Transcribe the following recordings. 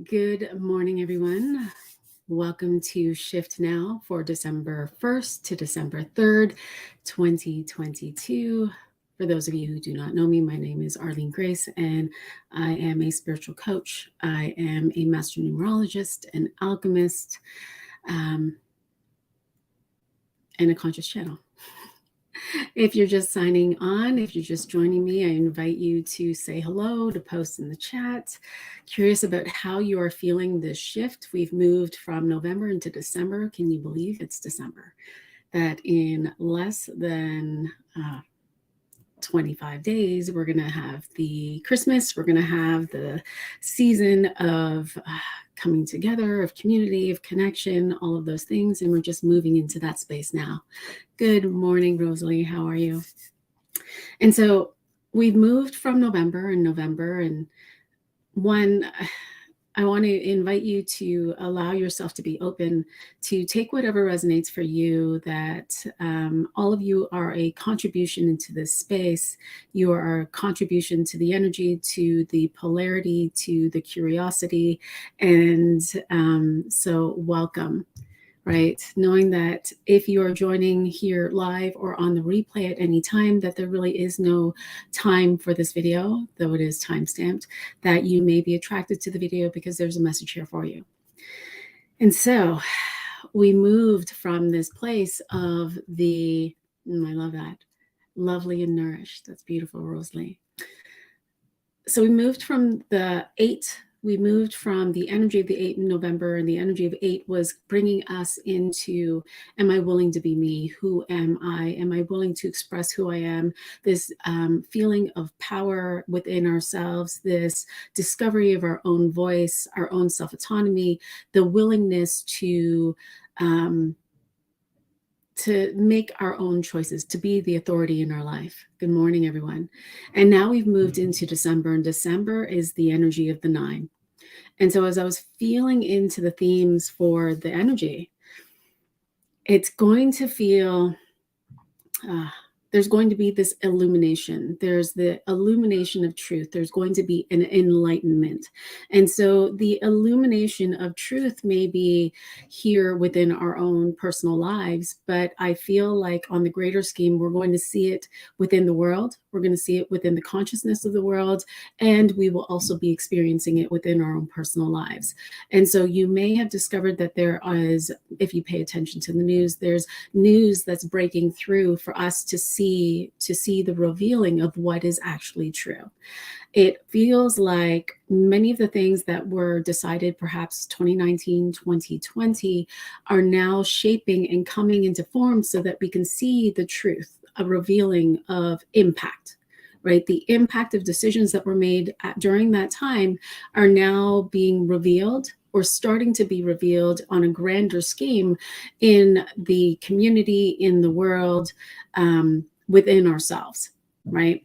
Good morning, everyone. Welcome to Shift Now for December 1st to December 3rd, 2022. For those of you who do not know me, my name is Arlene Grace, and I am a spiritual coach. I am a master numerologist, an alchemist, and a conscious channel. If you're just signing on, if you're just joining me, I invite you to say hello, to post in the chat. Curious about how you are feeling this shift. We've moved from November into December. Can you believe it's December? That in less than 25 days, we're going to have the Christmas, we're going to have the season of coming together, of community, of connection, all of those things. And we're just moving into that space now. Good morning, Rosalie. How are you? And so we've moved from November, and I want to invite you to allow yourself to be open to take whatever resonates for you, that all of you are a contribution into this space. You are a contribution to the energy, to the polarity, to the curiosity. And so welcome. Right? Knowing that if you are joining here live or on the replay at any time, that there really is no time for this video, though it is time stamped, that you may be attracted to the video because there's a message here for you. And so we moved from this place of I love that, lovely and nourished. That's beautiful, Rosalie. So we moved from the 8. We moved from the energy of the 8 in November, and the energy of 8 was bringing us into, am I willing to be me? Who am I? Am I willing to express who I am? This feeling of power within ourselves, this discovery of our own voice, our own self-autonomy, the willingness to make our own choices, to be the authority in our life. Good morning, everyone. And now we've moved into December, and December is the energy of the 9. And so as I was feeling into the themes for the energy, it's going to feel, there's going to be this illumination. There's the illumination of truth. There's going to be an enlightenment. And so the illumination of truth may be here within our own personal lives, but I feel like on the greater scheme, we're going to see it within the world. We're going to see it within the consciousness of the world, and we will also be experiencing it within our own personal lives. And so you may have discovered that there is, if you pay attention to the news, there's news that's breaking through for us to see the revealing of what is actually true. It feels like many of the things that were decided perhaps 2019, 2020 are now shaping and coming into form so that we can see the truth, a revealing of impact, right? The impact of decisions that were made during that time are now being revealed or starting to be revealed on a grander scheme in the community, in the world, within ourselves, right?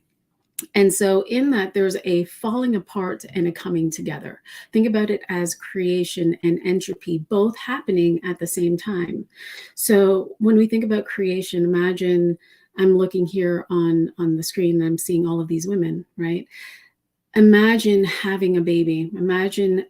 And so in that, there's a falling apart and a coming together. Think about it as creation and entropy both happening at the same time. So when we think about creation, imagine I'm looking here on the screen and I'm seeing all of these women, right? Imagine having a baby. Imagine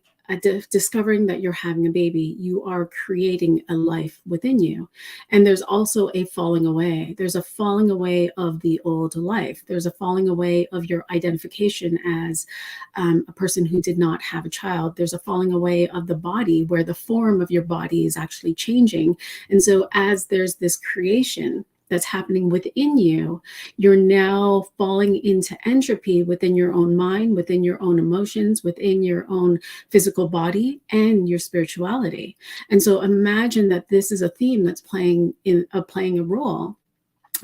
discovering that you're having a baby. You are creating a life within you. And there's also a falling away. There's a falling away of the old life. There's a falling away of your identification as a person who did not have a child. There's a falling away of the body where the form of your body is actually changing. And so as there's this creation that's happening within you, you're now falling into entropy within your own mind, within your own emotions, within your own physical body and your spirituality. And so imagine that this is a theme that's playing a role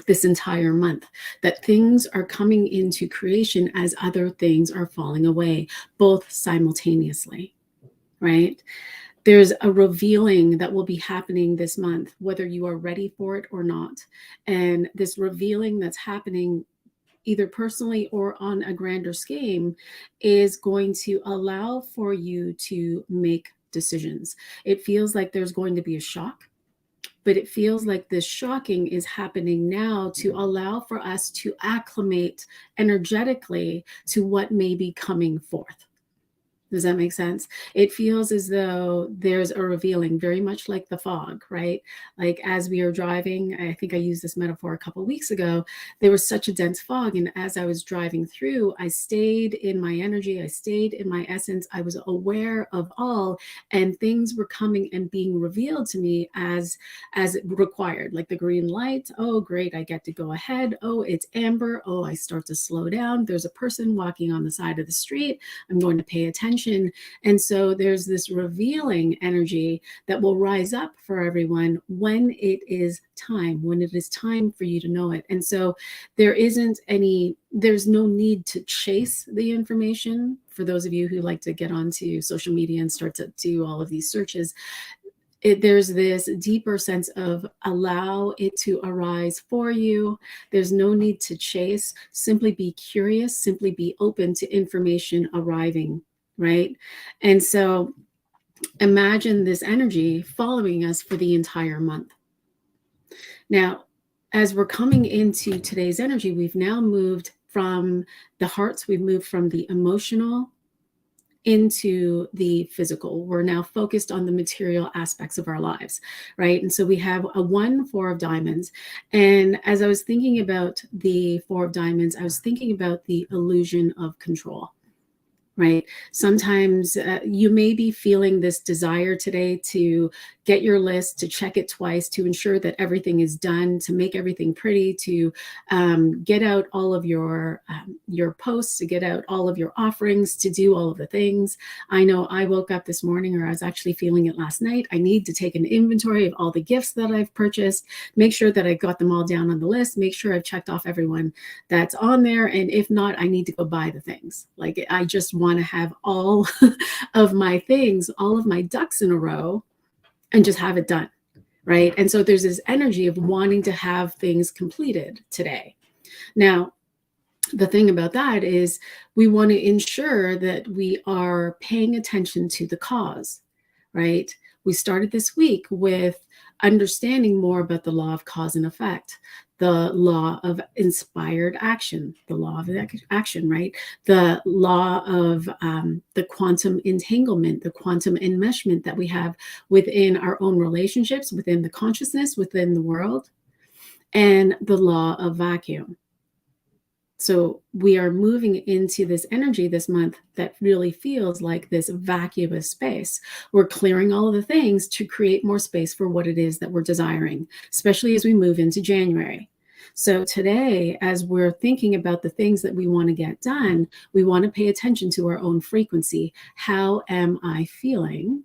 this entire month, that things are coming into creation as other things are falling away, both simultaneously, right? There's a revealing that will be happening this month, whether you are ready for it or not. And this revealing that's happening either personally or on a grander scheme is going to allow for you to make decisions. It feels like there's going to be a shock, but it feels like this shocking is happening now to allow for us to acclimate energetically to what may be coming forth. Does that make sense? It feels as though there's a revealing, very much like the fog, right? Like as we are driving, I think I used this metaphor a couple of weeks ago, there was such a dense fog. And as I was driving through, I stayed in my energy, I stayed in my essence, I was aware of all, and things were coming and being revealed to me as required, like the green light. Oh, great, I get to go ahead. Oh, it's amber. Oh, I start to slow down. There's a person walking on the side of the street. I'm going to pay attention. And so there's this revealing energy that will rise up for everyone when it is time, when it is time for you to know it. And so there's no need to chase the information. For those of you who like to get onto social media and start to do all of these searches, there's this deeper sense of allow it to arise for you. There's no need to chase. Simply be curious, simply be open to information arriving, right? And so imagine this energy following us for the entire month. Now, as we're coming into today's energy, we've now moved from the hearts, we've moved from the emotional into the physical. We're now focused on the material aspects of our lives, right? And so we have a 4 of diamonds. And as I was thinking about the 4 of diamonds, I was thinking about the illusion of control. Right. Sometimes you may be feeling this desire today to get your list, to check it twice, to ensure that everything is done, to make everything pretty, to get out all of your posts, to get out all of your offerings, to do all of the things. I know I woke up this morning, or I was actually feeling it last night. I need to take an inventory of all the gifts that I've purchased, make sure that I got them all down on the list, make sure I've checked off everyone that's on there. And if not, I need to go buy the things. Like I just want to have all of my things, all of my ducks in a row, and just have it done, right? And so there's this energy of wanting to have things completed today. Now, the thing about that is we want to ensure that we are paying attention to the cause, right? We started this week with understanding more about the law of cause and effect, the law of inspired action, the law of action, right? The law of the quantum entanglement, the quantum enmeshment that we have within our own relationships, within the consciousness, within the world, and the law of vacuum. So we are moving into this energy this month that really feels like this vacuous space. We're clearing all of the things to create more space for what it is that we're desiring, especially as we move into January. So today, as we're thinking about the things that we want to get done, we want to pay attention to our own frequency. How am I feeling?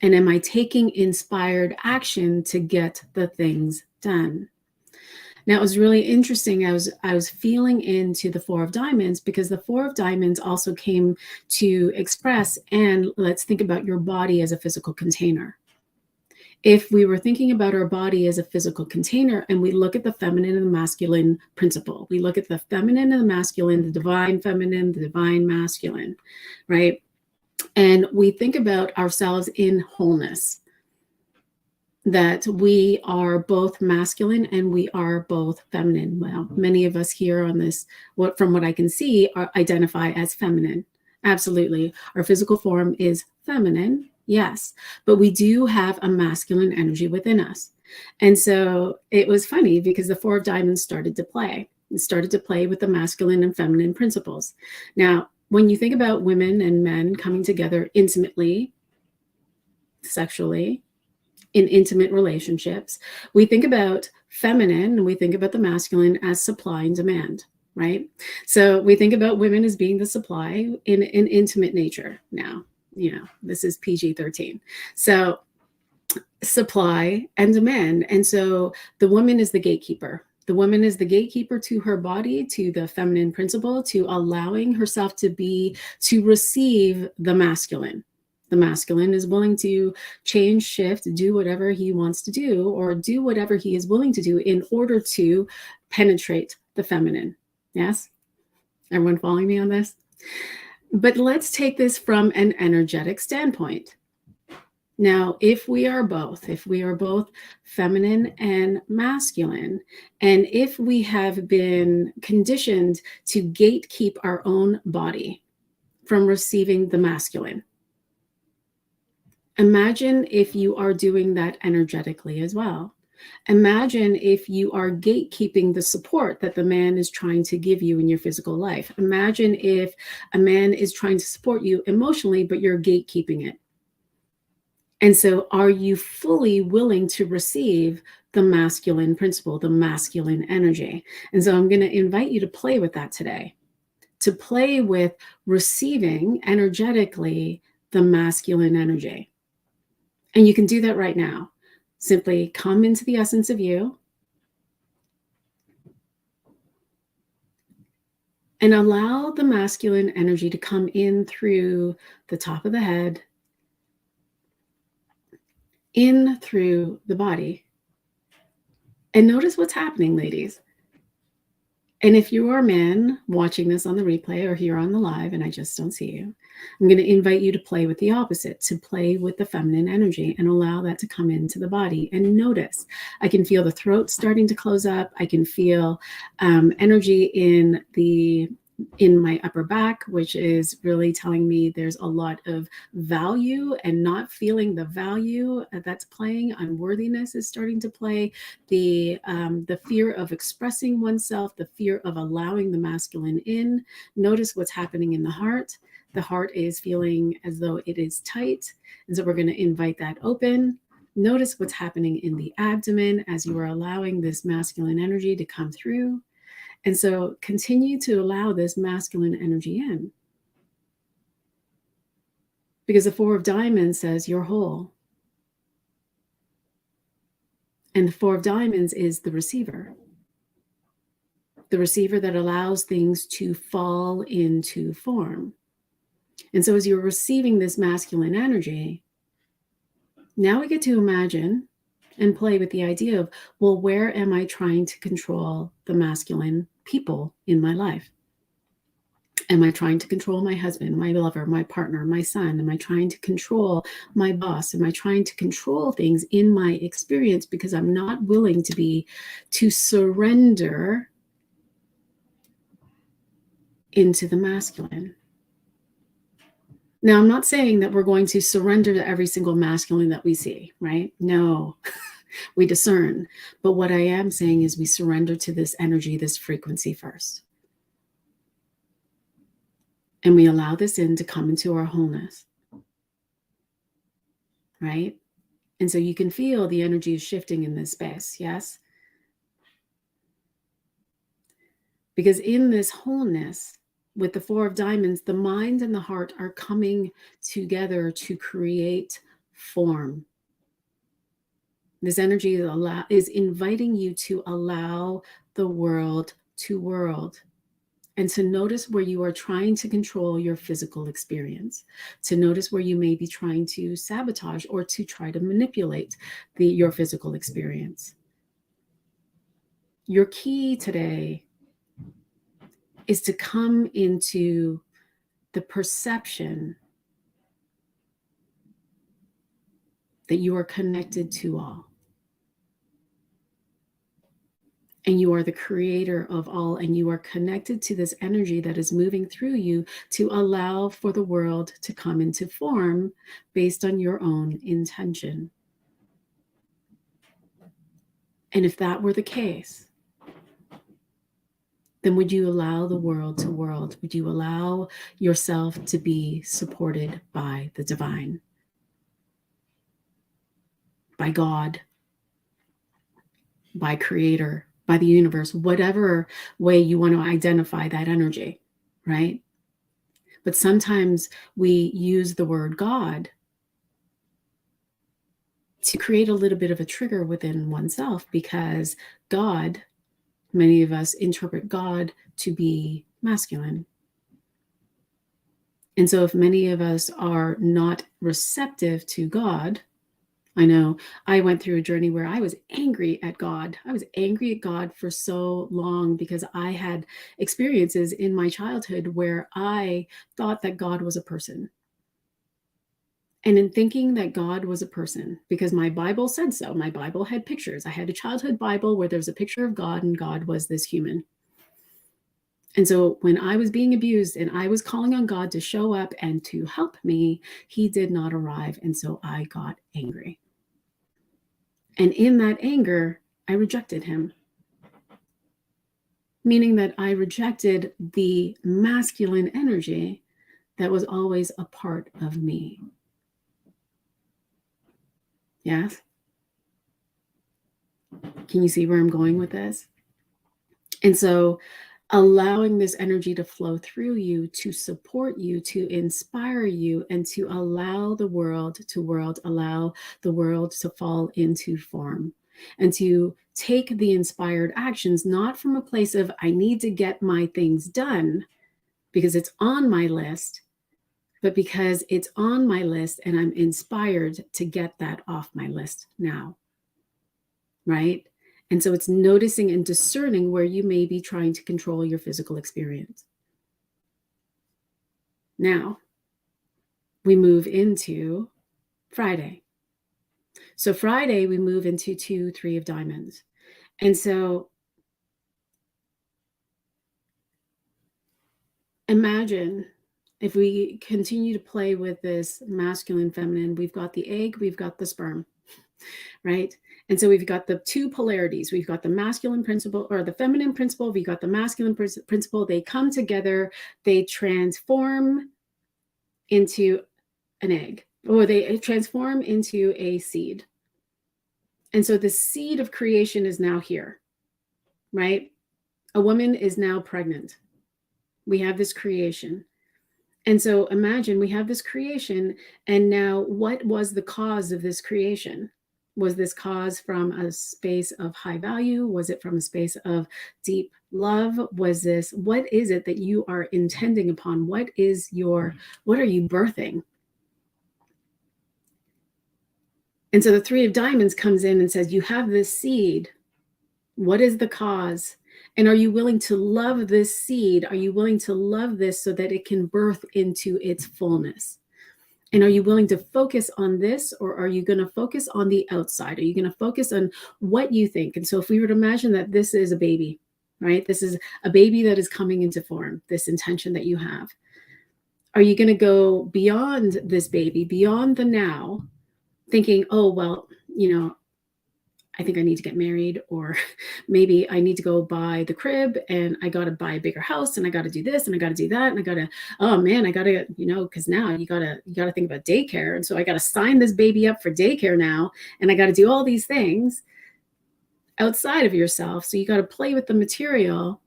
And am I taking inspired action to get the things done? Now, it was really interesting. I was feeling into the 4 of diamonds because the 4 of diamonds also came to express, and let's think about your body as a physical container. If we were thinking about our body as a physical container and we look at the feminine and the masculine principle, we look at the feminine and the masculine, the divine feminine, the divine masculine, right? And we think about ourselves in wholeness, that we are both masculine and we are both feminine. Well, many of us here on this, from what I can see, identify as feminine. Absolutely. Our physical form is feminine, yes, but we do have a masculine energy within us. And so it was funny because the 4 of diamonds started to play. It started to play with the masculine and feminine principles. Now, when you think about women and men coming together intimately, sexually, in intimate relationships, we think about feminine and we think about the masculine as supply and demand, right? So we think about women as being the supply in an intimate nature. Now, this is PG-13. So supply and demand. And so the woman is the gatekeeper. The woman is the gatekeeper to her body, to the feminine principle, to allowing herself to receive the masculine. The masculine is willing to change, shift, do whatever he wants to do, or do whatever he is willing to do in order to penetrate the feminine. Yes? Everyone following me on this? But let's take this from an energetic standpoint. Now, if we are both feminine and masculine, and if we have been conditioned to gatekeep our own body, from receiving the masculine. Imagine if you are doing that energetically as well. Imagine if you are gatekeeping the support that the man is trying to give you in your physical life. Imagine if a man is trying to support you emotionally, but you're gatekeeping it. And so, are you fully willing to receive the masculine principle, the masculine energy? And so, I'm going to invite you to play with that today, to play with receiving energetically the masculine energy. And you can do that right now. Simply come into the essence of you and allow the masculine energy to come in through the top of the head, in through the body. And notice what's happening, ladies. And if you are a man watching this on the replay or here on the live and I just don't see you, I'm going to invite you to play with the opposite, to play with the feminine energy and allow that to come into the body. And notice, I can feel the throat starting to close up. I can feel energy in my upper back, which is really telling me there's a lot of value and not feeling the value that's playing. Unworthiness is starting to play. The fear of expressing oneself, the fear of allowing the masculine in. Notice what's happening in the heart. The heart is feeling as though it is tight. And so we're going to invite that open. Notice what's happening in the abdomen as you are allowing this masculine energy to come through. And so continue to allow this masculine energy in. Because the Four of Diamonds says you're whole. And the Four of Diamonds is the receiver. The receiver that allows things to fall into form. And so as you're receiving this masculine energy, now we get to imagine and play with the idea of, well, where am I trying to control the masculine people in my life? Am I trying to control my husband, my lover, my partner, my son? Am I trying to control my boss? Am I trying to control things in my experience because I'm not willing to surrender into the masculine? Now, I'm not saying that we're going to surrender to every single masculine that we see, right? No, we discern. But what I am saying is we surrender to this energy, this frequency first. And we allow this in to come into our wholeness, right? And so you can feel the energy is shifting in this space, yes? Because in this wholeness, with the Four of Diamonds, the mind and the heart are coming together to create form. This energy is inviting you to allow the world to world. And to notice where you are trying to control your physical experience, to notice where you may be trying to sabotage or to try to manipulate your physical experience. Your key today is to come into the perception that you are connected to all. And you are the creator of all, and you are connected to this energy that is moving through you to allow for the world to come into form based on your own intention. And if that were the case, then would you allow the world to world? Would you allow yourself to be supported by the divine, by God, by creator, by the universe, whatever way you want to identify that energy, right? But sometimes we use the word God to create a little bit of a trigger within oneself, because God, many of us interpret God to be masculine. And so if many of us are not receptive to God, I know I went through a journey where I was angry at God. I was angry at God for so long because I had experiences in my childhood where I thought that God was a person. And in thinking that God was a person, because my Bible said so, my Bible had pictures. I had a childhood Bible where there was a picture of God, and God was this human. And so when I was being abused and I was calling on God to show up and to help me, he did not arrive. And so I got angry. And in that anger, I rejected him, meaning that I rejected the masculine energy that was always a part of me. Yes? Can you see where I'm going with this? And so allowing this energy to flow through you, to support you, to inspire you, and to allow the world to fall into form, and to take the inspired actions, not from a place of, I need to get my things done because it's on my list, but because it's on my list and I'm inspired to get that off my list now, right? And so it's noticing and discerning where you may be trying to control your physical experience. Now, we move into Friday. So Friday, we move into 2, 3 of diamonds. And so imagine if we continue to play with this masculine, feminine, we've got the egg, we've got the sperm, right? And so we've got the two polarities. We've got the masculine principle or the feminine principle. We've got the masculine principle. They come together, they transform into an egg, or they transform into a seed. And so the seed of creation is now here, right? A woman is now pregnant. We have this creation. And so imagine we have this creation, and now what was the cause of this creation? Was this cause from a space of high value? Was it from a space of deep love? What is it that you are intending upon? What are you birthing? And so the 3 of diamonds comes in and says, you have this seed. What is the cause? And are you willing to love this seed? Are you willing to love this so that it can birth into its fullness? And are you willing to focus on this, or are you going to focus on the outside? Are you going to focus on what you think? And so if we were to imagine that this is a baby, right? This is a baby that is coming into form, this intention that you have. Are you going to go beyond this baby, beyond the now, thinking, oh, well, I think I need to get married, or maybe I need to go buy the crib, and I got to buy a bigger house, and I got to do this, and I got to do that, and I got to, oh man, I got to, because now you got to think about daycare. And so I got to sign this baby up for daycare now, and I got to do all these things outside of yourself. So you got to play with the material.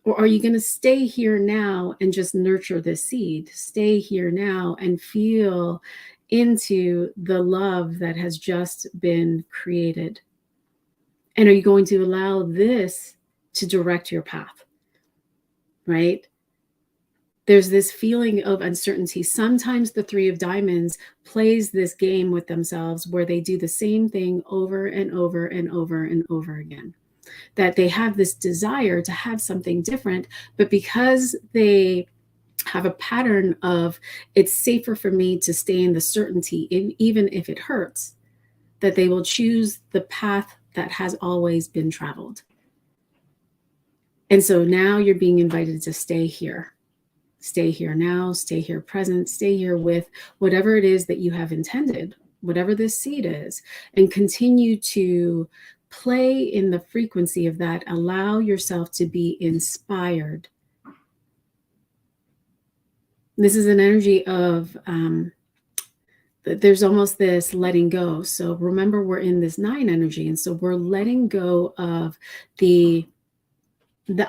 Or are you going to stay here now and just nurture this seed? Stay here now and feel into the love that has just been created. And are you going to allow this to direct your path? Right? There's this feeling of uncertainty. Sometimes the 3 of diamonds plays this game with themselves where they do the same thing over and over and over and over again. That they have this desire to have something different, but because they have a pattern of, it's safer for me to stay in the certainty, even if it hurts, that they will choose the path that has always been traveled. And so now you're being invited to stay here. Stay here now, stay here present, stay here with whatever it is that you have intended, whatever this seed is, and continue to play in the frequency of that. Allow yourself to be inspired. This is an energy of, there's almost this letting go. So remember, we're in this 9 energy. And so we're letting go of the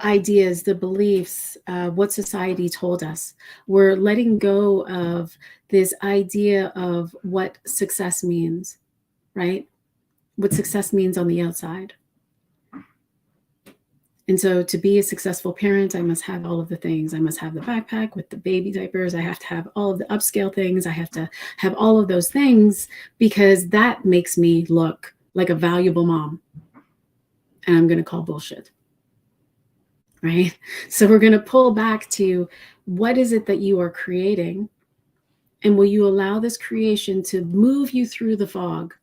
ideas, the beliefs, what society told us. We're letting go of this idea of what success means, right? What success means on the outside. And so to be a successful parent, I must have all of the things. I must have the backpack with the baby diapers. I have to have all of the upscale things. I have to have all of those things because that makes me look like a valuable mom. And I'm going to call bullshit. Right? So we're going to pull back to, what is it that you are creating? And will you allow this creation to move you through the fog,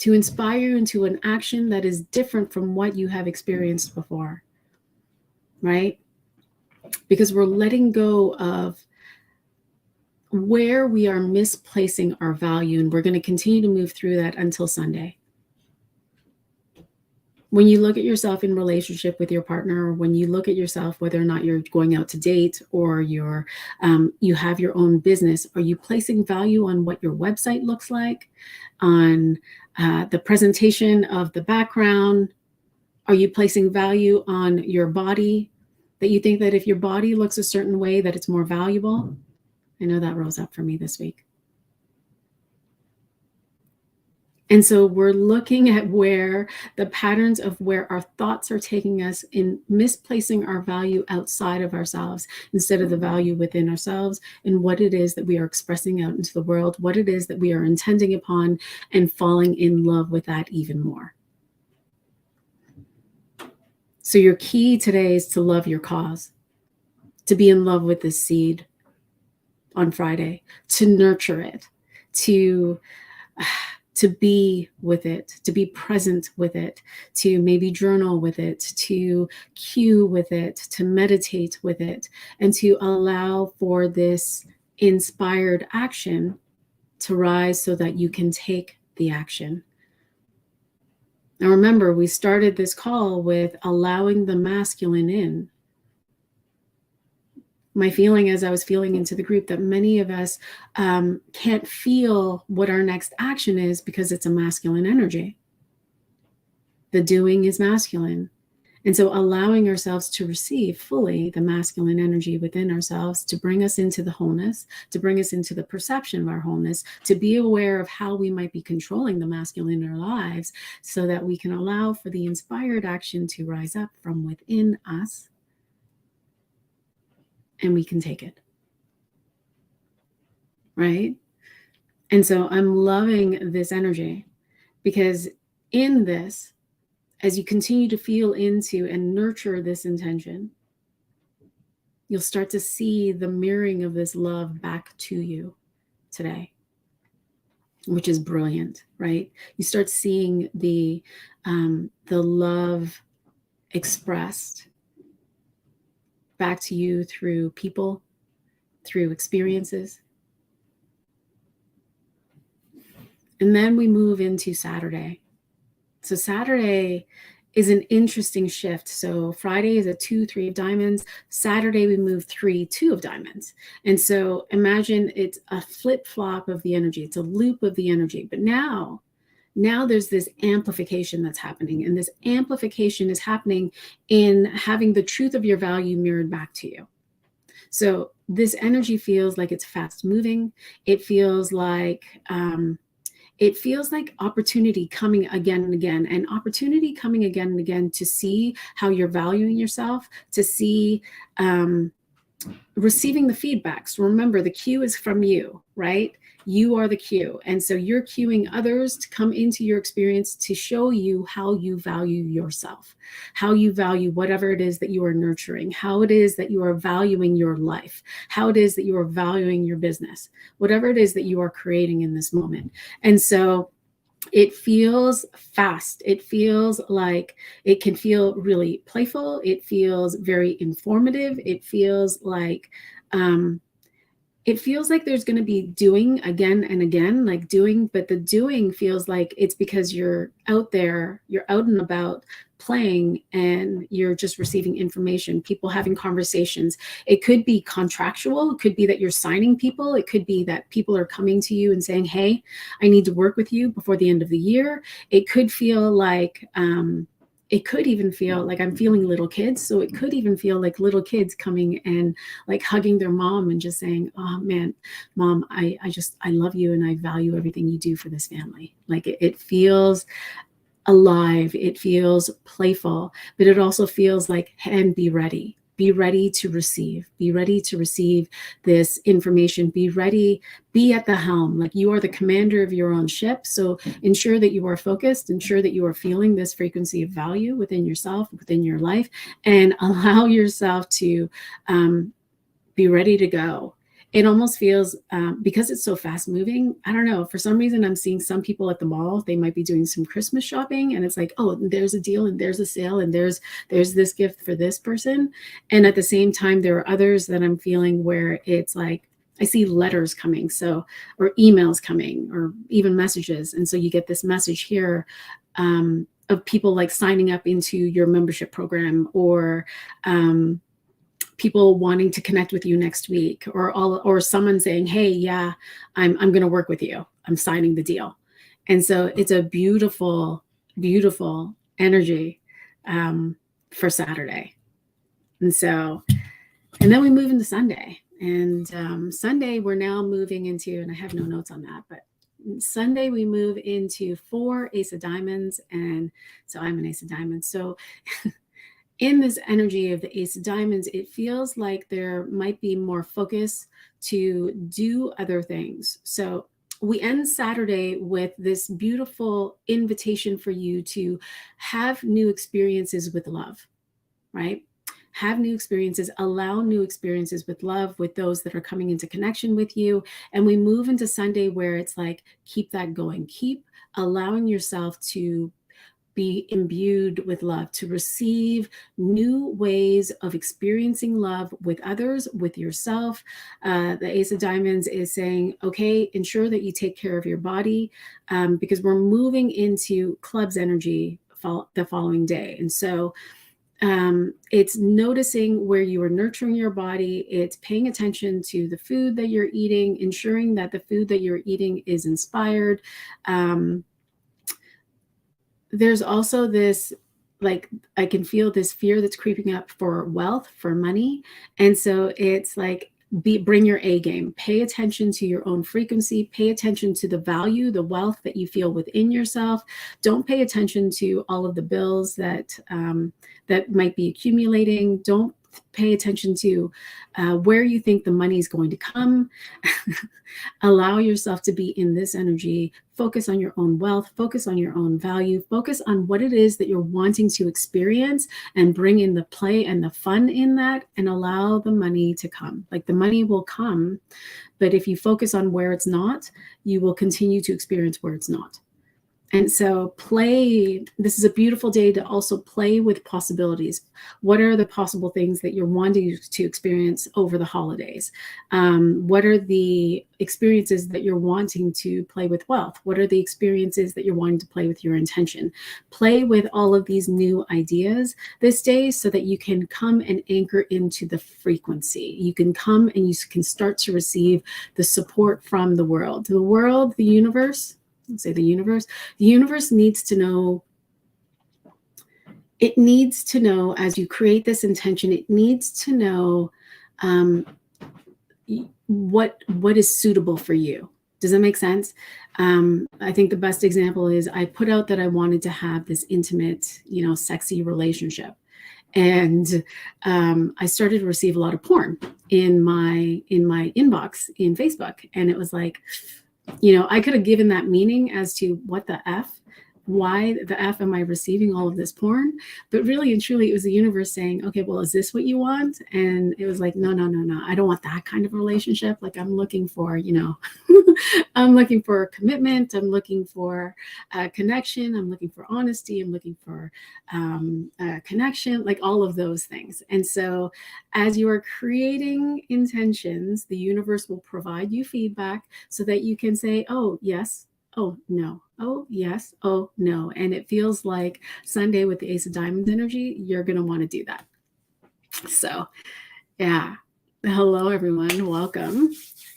to inspire you into an action that is different from what you have experienced before? right? Because we're letting go of where we are misplacing our value, and we're going to continue to move through that until Sunday. When you look at yourself in relationship with your partner, when you look at yourself, whether or not you're going out to date or you have your own business, are you placing value on what your website looks like, on the presentation of the background? Are you placing value on your body, that you think that if your body looks a certain way that it's more valuable? I know that rose up for me this week. And so we're looking at where the patterns of where our thoughts are taking us in misplacing our value outside of ourselves instead of the value within ourselves, and what it is that we are expressing out into the world, what it is that we are intending upon, and falling in love with that even more. So your key today is to love your cause, to be in love with this seed on Friday, to nurture it, to be with it, to be present with it, to maybe journal with it, to cue with it, to meditate with it, and to allow for this inspired action to rise so that you can take the action. Now remember, we started this call with allowing the masculine in. My feeling as I was feeling into the group that many of us can't feel what our next action is because it's a masculine energy. The doing is masculine. And so allowing ourselves to receive fully the masculine energy within ourselves to bring us into the wholeness, to bring us into the perception of our wholeness, to be aware of how we might be controlling the masculine in our lives so that we can allow for the inspired action to rise up from within us. And we can take it, right? And so I'm loving this energy because in this, as you continue to feel into and nurture this intention, you'll start to see the mirroring of this love back to you today, which is brilliant, right? You start seeing the love expressed back to you through people, through experiences. And then we move into Saturday. So Saturday is an interesting shift. So Friday is a 2-3 of diamonds. Saturday we move 3-2 of diamonds. And so imagine it's a flip-flop of the energy. It's a loop of the energy. But now there's this amplification that's happening. And this amplification is happening in having the truth of your value mirrored back to you. So this energy feels like it's fast moving. It feels like opportunity coming again and again, and opportunity coming again and again to see how you're valuing yourself, to see receiving the feedback. So remember, the cue is from you, right? You are the cue. And so you're cueing others to come into your experience to show you how you value yourself, how you value whatever it is that you are nurturing, how it is that you are valuing your life, how it is that you are valuing your business, whatever it is that you are creating in this moment. And so it feels fast. It feels like it can feel really playful. It feels very informative. It feels like there's going to be doing again and again, like doing, but the doing feels like it's because you're out there, you're out and about playing, and you're just receiving information, people having conversations. It could be contractual. It could be that you're signing people. It could be that people are coming to you and saying, hey, I need to work with you before the end of the year. It could feel like, it could even feel like I'm feeling little kids. So it could even feel like little kids coming and like hugging their mom and just saying, oh man, mom, I love you and I value everything you do for this family. Like it feels alive. It feels playful, but it also feels like, and be ready. Be ready to receive. Be ready to receive this information. Be ready. Be at the helm. Like you are the commander of your own ship. So ensure that you are focused. Ensure that you are feeling this frequency of value within yourself, within your life, and allow yourself to be ready to go. it almost feels, because it's so fast moving, I don't know, for some reason I'm seeing some people at the mall, they might be doing some Christmas shopping, and it's like, oh, there's a deal and there's a sale and there's this gift for this person. And at the same time, there are others that I'm feeling where it's like, I see letters coming, so, or emails coming, or even messages. And so you get this message here, of people like signing up into your membership program, or people wanting to connect with you next week, or someone saying, hey, yeah, I'm going to work with you. I'm signing the deal. And so it's a beautiful, beautiful energy for Saturday. And so, and then we move into Sunday. And Sunday, we're now moving into, and I have no notes on that, but Sunday we move into 4 Ace of Diamonds. And so I'm an Ace of Diamonds. So in this energy of the Ace of Diamonds, it feels like there might be more focus to do other things. So we end Saturday with this beautiful invitation for you to have new experiences with love, right? Have new experiences, allow new experiences with love, with those that are coming into connection with you. And we move into Sunday where it's like, keep that going. Keep allowing yourself to be imbued with love, to receive new ways of experiencing love with others, with yourself. The Ace of Diamonds is saying, okay, ensure that you take care of your body, because we're moving into clubs energy the following day. And so it's noticing where you are nurturing your body. It's paying attention to the food that you're eating, ensuring that the food that you're eating is inspired. There's also this, like, I can feel this fear that's creeping up for wealth, for money. And so it's like, bring your A game, pay attention to your own frequency, pay attention to the value, the wealth that you feel within yourself. Don't pay attention to all of the bills that might be accumulating. Don't pay attention to where you think the money is going to come. Allow yourself to be in this energy. Focus on your own wealth, focus on your own value, focus on what it is that you're wanting to experience, and bring in the play and the fun in that, and allow the money to come. Like, the money will come, but if you focus on where it's not, you will continue to experience where it's not. And so play, this is a beautiful day to also play with possibilities. What are the possible things that you're wanting to experience over the holidays? What are the experiences that you're wanting to play with wealth? What are the experiences that you're wanting to play with your intention? Play with all of these new ideas this day so that you can come and anchor into the frequency. You can come and you can start to receive the support from the world. The world, the universe, let's say the universe needs to know. It needs to know, as you create this intention, it needs to know what is suitable for you. Does that make sense? I think the best example is, I put out that I wanted to have this intimate, sexy relationship. And I started to receive a lot of porn in my inbox in Facebook. And it was like, I could have given that meaning as to what the F, why the F am I receiving all of this porn? But really and truly, it was the universe saying, okay, well, is this what you want? And it was like, no, I don't want that kind of relationship. Like, I'm looking for, I'm looking for commitment. I'm looking for connection. I'm looking for honesty. I'm looking for connection, like all of those things. And so as you are creating intentions, the universe will provide you feedback so that you can say, oh, yes, oh, no, oh, yes, oh, no. And it feels like Sunday with the Ace of Diamonds energy, you're going to want to do that. So, yeah. Hello, everyone. Welcome.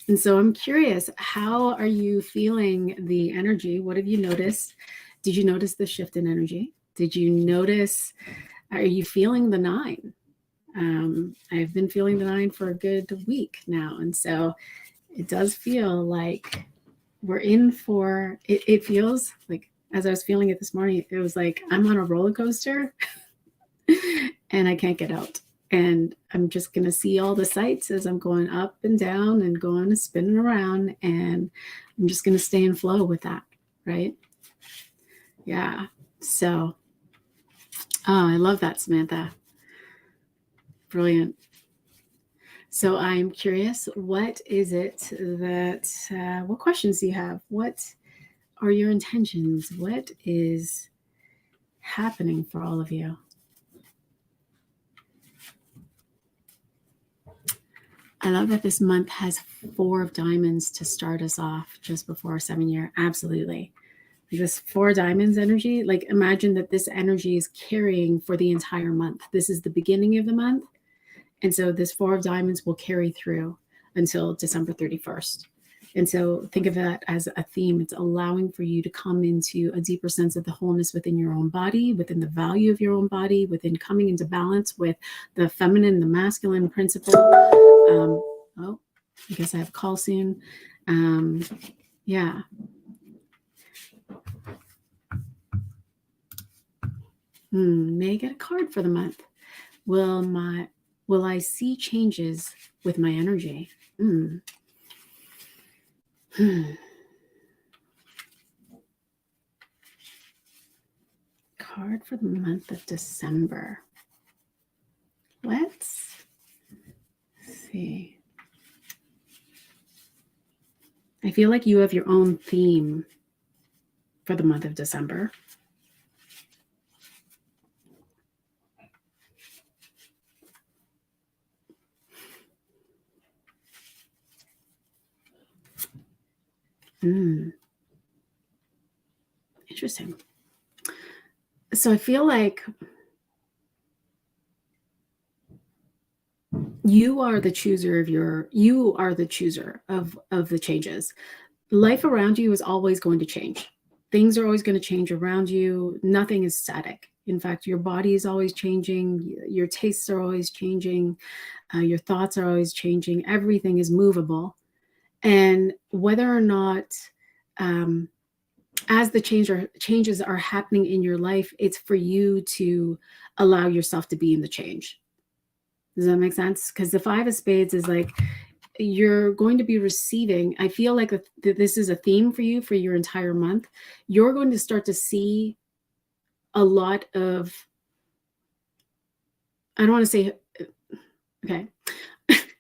And so I'm curious, how are you feeling the energy? What have you noticed? Did you notice the shift in energy? Did you notice, are you feeling the 9? I've been feeling the 9 for a good week now. And so it does feel like we're in for, it feels like, as I was feeling it this morning, it was like I'm on a roller coaster and I can't get out. And I'm just going to see all the sights as I'm going up and down and going and spinning around. And I'm just going to stay in flow with that. Right? Yeah. So, oh, I love that, Samantha. Brilliant. So I'm curious, what is it that, what questions do you have? What are your intentions? What is happening for all of you? I love that this month has 4 of diamonds to start us off just before our 7-year. Absolutely. This 4 diamonds energy, like imagine that this energy is carrying for the entire month. This is the beginning of the month. And so this 4 of diamonds will carry through until December 31st. And so think of that as a theme. It's allowing for you to come into a deeper sense of the wholeness within your own body, within the value of your own body, within coming into balance with the feminine, the masculine principle. Oh, I guess I have a call soon. Yeah. May I get a card for the month? Will I see changes with my energy? Card for the month of December. Let's see. I feel like you have your own theme for the month of December. Interesting. So I feel like you are the chooser of the changes. Life around you is always going to change. Things are always going to change around you. Nothing is static. In fact, your body is always changing. Your tastes are always changing. Your thoughts are always changing. Everything is movable. And whether or not, as the changes are happening in your life, it's for you to allow yourself to be in the change. Does that make sense? Because the 5 of Spades is like, you're going to be receiving. I feel like this is a theme for you for your entire month. You're going to start to see a lot of, I don't want to say, okay.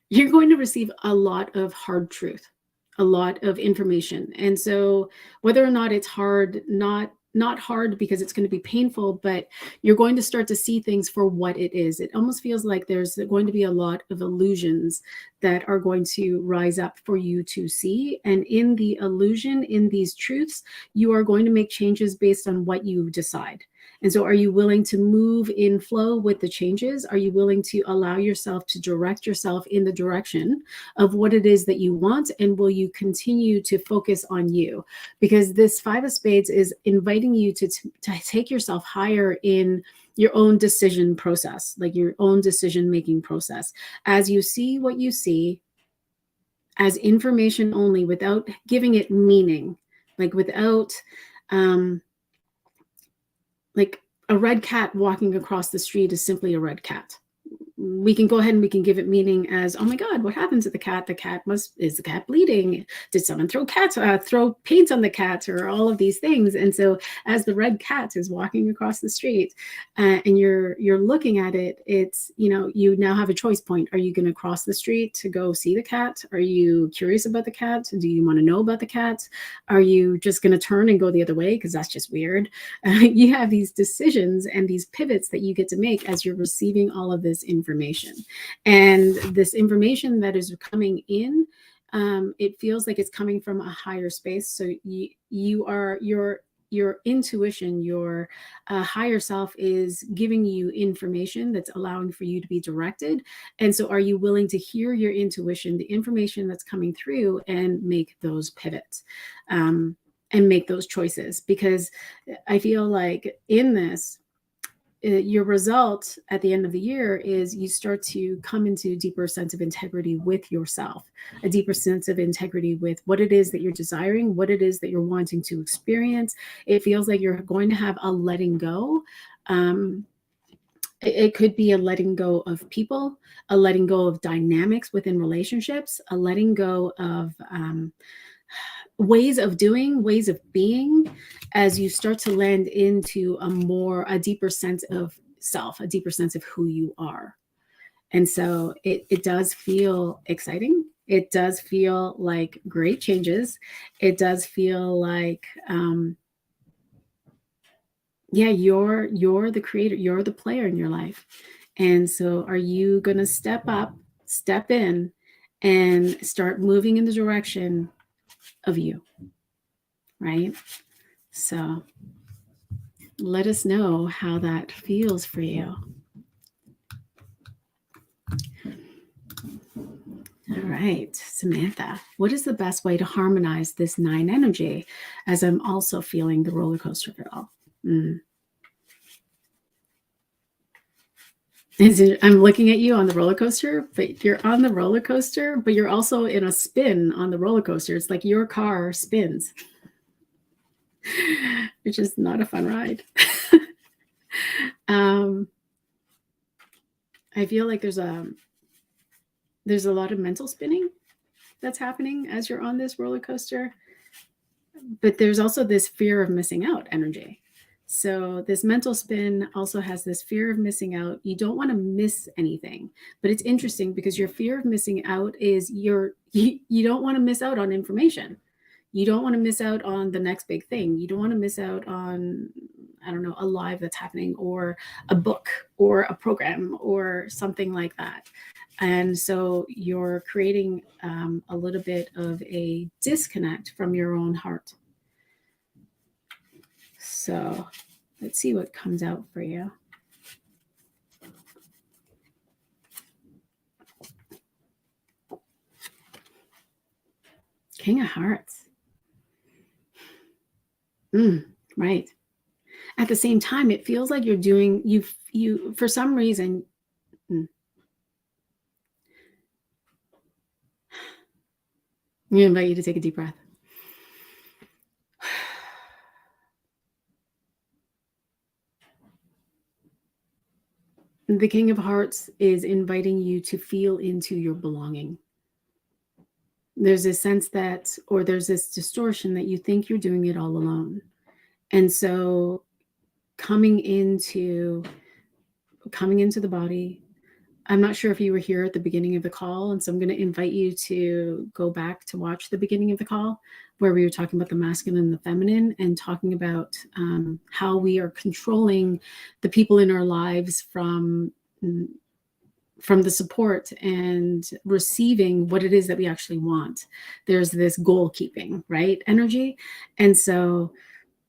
You're going to receive a lot of hard truth, a lot of information. And so whether or not it's hard, not hard because it's going to be painful, but you're going to start to see things for what it is. It almost feels like there's going to be a lot of illusions that are going to rise up for you to see. And in the illusion, in these truths, you are going to make changes based on what you decide. And so are you willing to move in flow with the changes? Are you willing to allow yourself to direct yourself in the direction of what it is that you want? And will you continue to focus on you? Because this 5 of Spades is inviting you to take yourself higher in your own decision process, like your own decision-making process. As you see what you see as information only, without giving it meaning, like without, like a red cat walking across the street is simply a red cat. We can go ahead and we can give it meaning as, oh my God, what happened to the cat? Is the cat bleeding? Did someone throw paint on the cat, or all of these things? And so as the red cat is walking across the street and you're looking at it, it's, you now have a choice point. Are you going to cross the street to go see the cat? Are you curious about the cat? Do you want to know about the cat? Are you just going to turn and go the other way? Because that's just weird. You have these decisions and these pivots that you get to make as you're receiving all of this information. And this information that is coming in, it feels like it's coming from a higher space. So your intuition, your higher self is giving you information that's allowing for you to be directed. And so are you willing to hear your intuition, the information that's coming through, and make those pivots? And make those choices? Because I feel like in this, your result at the end of the year is you start to come into a deeper sense of integrity with yourself, a deeper sense of integrity with what it is that you're desiring, what it is that you're wanting to experience. It feels like you're going to have a letting go. It could be a letting go of people, a letting go of dynamics within relationships, a letting go of ways of doing, ways of being, as you start to land into a deeper sense of self, a deeper sense of who you are. And so it does feel exciting. It does feel like great changes. It does feel like, yeah, you're the creator, you're the player in your life. And so are you going to step up, step in, and start moving in the direction of you, right? So let us know how that feels for you. All right, Samantha, what is the best way to harmonize this 9 energy as I'm also feeling the roller coaster of it all? I'm looking at you on the roller coaster, but you're on the roller coaster, but you're also in a spin on the roller coaster. It's like your car spins, which is not a fun ride. I feel like there's a lot of mental spinning that's happening as you're on this roller coaster, but there's also this fear of missing out energy. So this mental spin also has this fear of missing out. You don't want to miss anything, but it's interesting because your fear of missing out is you don't want to miss out on information. You don't want to miss out on the next big thing. You don't want to miss out on, I don't know, a live that's happening, or a book, or a program, or something like that. And so you're creating a little bit of a disconnect from your own heart. So let's see what comes out for you. King of Hearts. Right. At the same time, it feels like you're doing, you for some reason, I'm going to invite you to take a deep breath. The King of Hearts is inviting you to feel into your belonging. There's this sense that, or there's this distortion that you think you're doing it all alone. And so coming into the body, I'm not sure if you were here at the beginning of the call, and so I'm going to invite you to go back to watch the beginning of the call, where we were talking about the masculine and the feminine, and talking about how we are controlling the people in our lives from the support and receiving what it is that we actually want. There's this goal keeping, right, energy. And so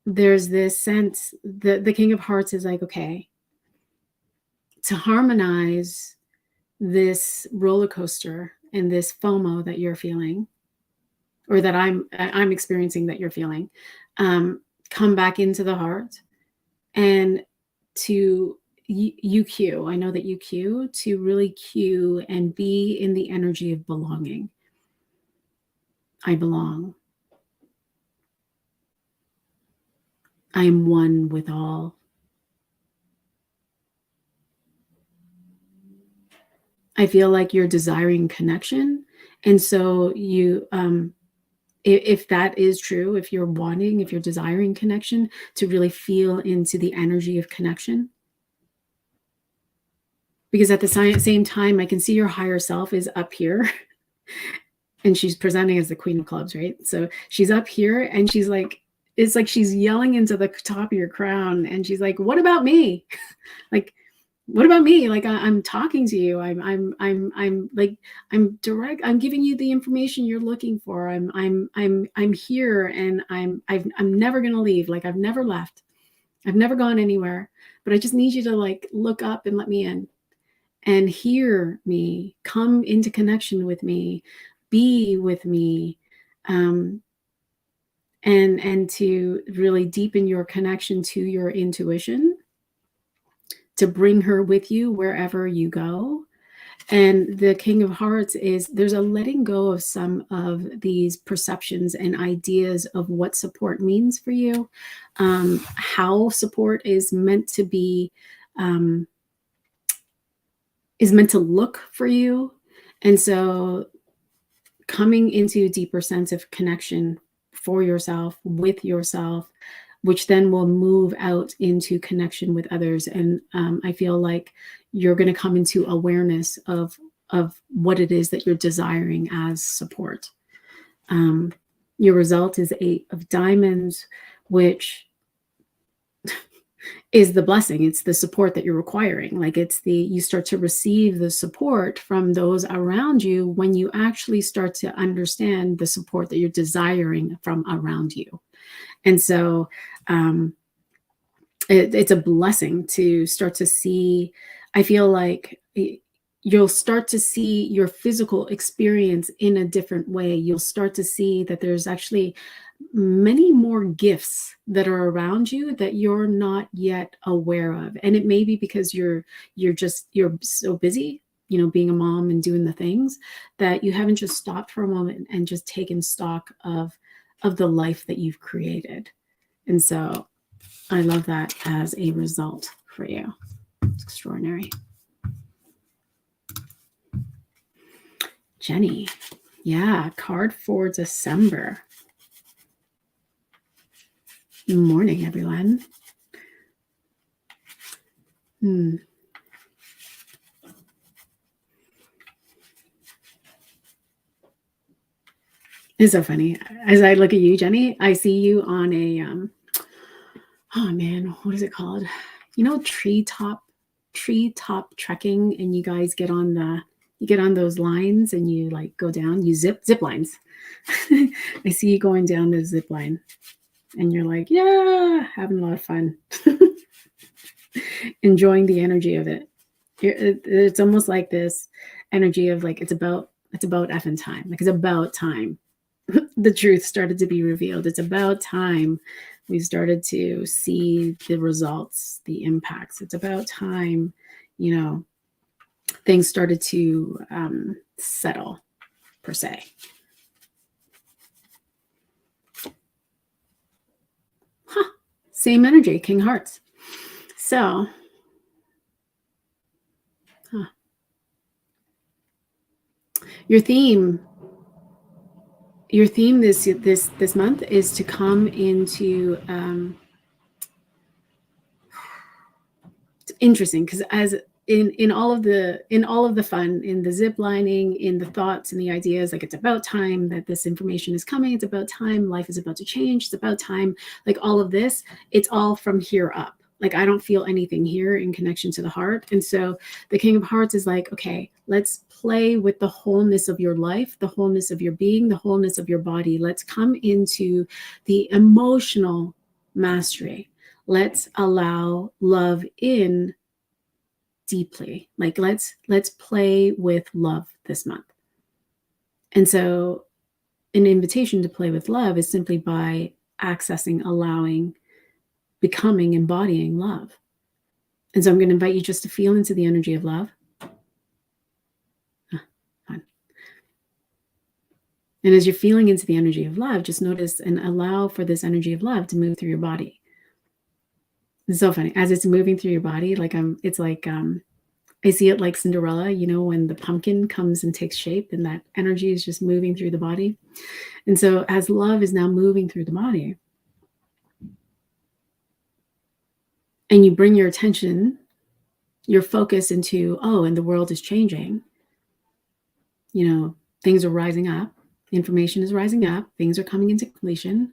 there's this sense that the King of Hearts is like, okay, to harmonize this roller coaster and this FOMO that you're feeling, or that I'm experiencing that you're feeling, come back into the heart, and to you cue. I know that you cue to really cue and be in the energy of belonging. I belong. I am one with all. I feel like you're desiring connection. And so you, if that is true, if you're desiring connection, to really feel into the energy of connection. Because at the same time, I can see your higher self is up here and she's presenting as the Queen of Clubs, right? So she's up here and she's like, it's like she's yelling into the top of your crown, and she's like, what about me? Like, what about me? Like, I'm talking to you. I'm like, I'm direct. I'm giving you the information you're looking for. I'm here, and I'm never going to leave. Like, I've never left. I've never gone anywhere, but I just need you to like look up and let me in and hear me, come into connection with me, be with me, and to really deepen your connection to your intuition, to bring her with you wherever you go. And the King of Hearts is, there's a letting go of some of these perceptions and ideas of what support means for you, how support is meant to be, is meant to look for you. And so coming into a deeper sense of connection for yourself, with yourself, which then will move out into connection with others. And I feel like you're going to come into awareness of what it is that you're desiring as support. Your result is 8 of Diamonds, which is the blessing. It's the support that you're requiring. Like you start to receive the support from those around you when you actually start to understand the support that you're desiring from around you. And so it's a blessing to start to see. I feel like you'll start to see your physical experience in a different way. You'll start to see that there's actually many more gifts that are around you that you're not yet aware of. And it may be because you're so busy, being a mom and doing the things, that you haven't just stopped for a moment and just taken stock of the life that you've created. And so I love that as a result for you. It's extraordinary. Jenny. Yeah, card for December. Good morning, everyone. It's so funny. As I look at you, Jenny, I see you on a, oh man, what is it called? Treetop trekking, and you guys get on those lines and you like go down, you zip lines. I see you going down the zip line and you're like, yeah, having a lot of fun, enjoying the energy of it. It's almost like this energy of like, it's about effing time. Like, it's about time. The truth started to be revealed. It's about time we started to see the results, the impacts. It's about time, things started to settle, per se. Same energy, King Hearts. So, your theme this month is to come into it's interesting, because as in all of the fun, in the zip lining, in the thoughts and the ideas, like, it's about time that this information is coming. It's about time life is about to change. It's about time, like, all of this, it's all from here up. Like, I don't feel anything here in connection to the heart. And so the King of Hearts is like, okay, let's play with the wholeness of your life, the wholeness of your being, the wholeness of your body. Let's come into the emotional mastery. Let's allow love in deeply. Like, let's play with love this month. And so an invitation to play with love is simply by accessing, allowing, becoming, embodying love. And so I'm going to invite you just to feel into the energy of love. Fun. And as you're feeling into the energy of love, just notice and allow for this energy of love to move through your body. It's so funny. As it's moving through your body, like it's like I see it like Cinderella, when the pumpkin comes and takes shape, and that energy is just moving through the body. And so as love is now moving through the body, and you bring your attention, your focus into, and the world is changing. Things are rising up. Information is rising up. Things are coming into completion.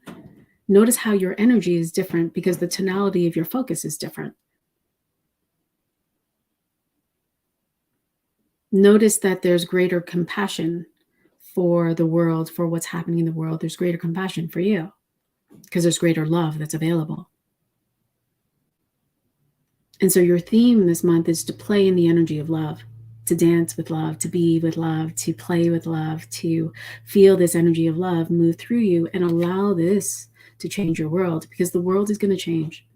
Notice how your energy is different because the tonality of your focus is different. Notice that there's greater compassion for the world, for what's happening in the world. There's greater compassion for you because there's greater love that's available. And so your theme this month is to play in the energy of love, to dance with love, to be with love, to play with love, to feel this energy of love move through you and allow this to change your world, because the world is going to change.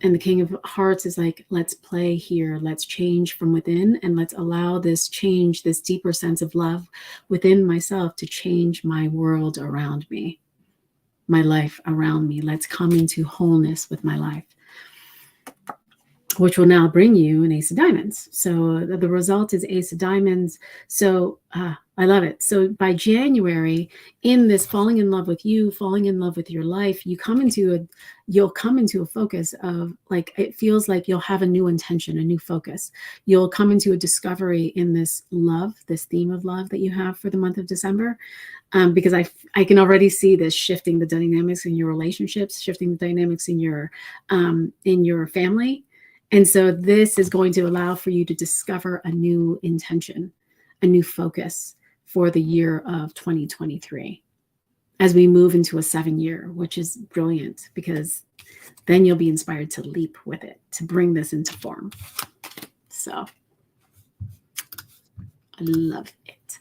And the King of Hearts is like, let's play here. Let's change from within, and let's allow this change, this deeper sense of love within myself to change my world around me, my life around me. Let's come into wholeness with my life. which will now bring you an Ace of Diamonds. So the result is Ace of Diamonds. So I love it. So by January, in this falling in love with you, falling in love with your life, you'll come into a focus of, like, it feels like you'll have a new intention, a new focus. You'll come into a discovery in this love, this theme of love that you have for the month of December. Because I can already see this shifting the dynamics in your relationships, shifting the dynamics in your family. And so this is going to allow for you to discover a new intention, a new focus for the year of 2023 as we move into a 7-year, which is brilliant, because then you'll be inspired to leap with it, to bring this into form. So I love it.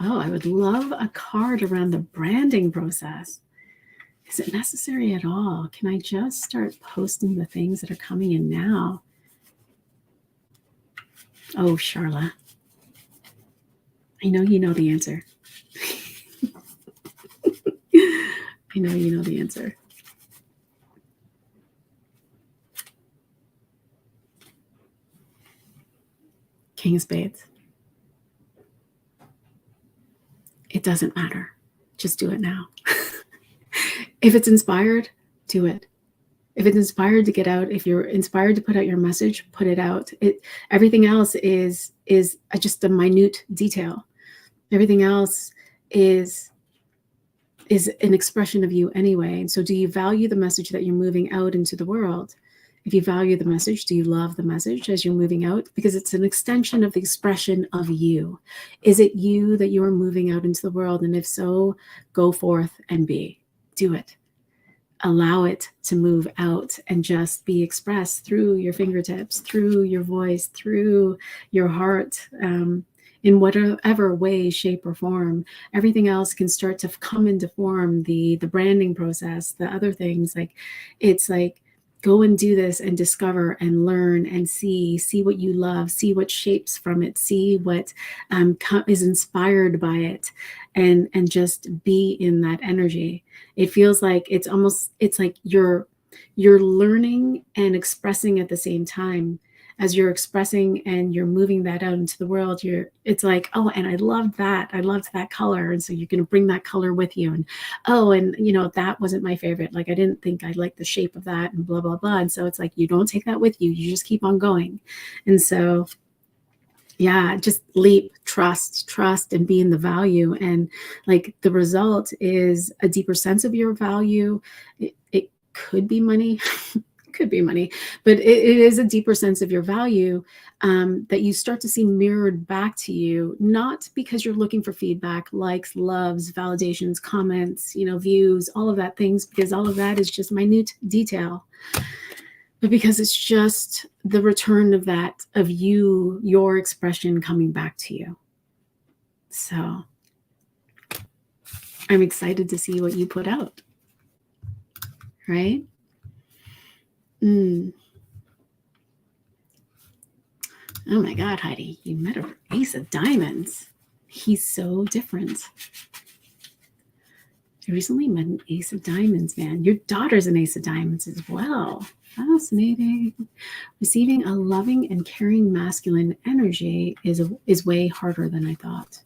I would love a card around the branding process. Is it necessary at all? Can I just start posting the things that are coming in now? Oh, Charla, I know you know the answer. I know you know the answer. King of Spades. It doesn't matter. Just do it now. If it's inspired, do it. If it's inspired to get out, if you're inspired to put out your message, put it out. Everything else is just a minute detail. Everything else is an expression of you anyway. And so do you value the message that you're moving out into the world? If you value the message, do you love the message as you're moving out? Because it's an extension of the expression of you. Is it you that you are moving out into the world? And if so, go forth and be. Do it. Allow it to move out and just be expressed through your fingertips, through your voice, through your heart, in whatever way, shape, or form. Everything else can start to come into form. The branding process, the other things, it's like, go and do this and discover and learn and see what you love, see what shapes from it, see what is inspired by it, and just be in that energy. It feels like it's like you're learning and expressing at the same time. As you're expressing and you're moving that out into the world, it's like, oh, and I loved that. I loved that color. And so you're going to bring that color with you. And, oh, and that wasn't my favorite. Like, I didn't think I liked the shape of that, and blah, blah, blah. And so it's like, you don't take that with you. You just keep on going. And so, yeah, just leap, trust, and be in the value. And like, the result is a deeper sense of your value. It could be money. Could be money, but it is a deeper sense of your value that you start to see mirrored back to you, not because you're looking for feedback, likes, loves, validations, comments, views, all of that things, because all of that is just minute detail, but because it's just the return of you, your expression coming back to you. So I'm excited to see what you put out, right? Oh my God, Heidi, you met an Ace of Diamonds. He's so different. I recently met an Ace of Diamonds, man. Your daughter's an Ace of Diamonds as well. Fascinating. Receiving a loving and caring masculine energy is way harder than I thought.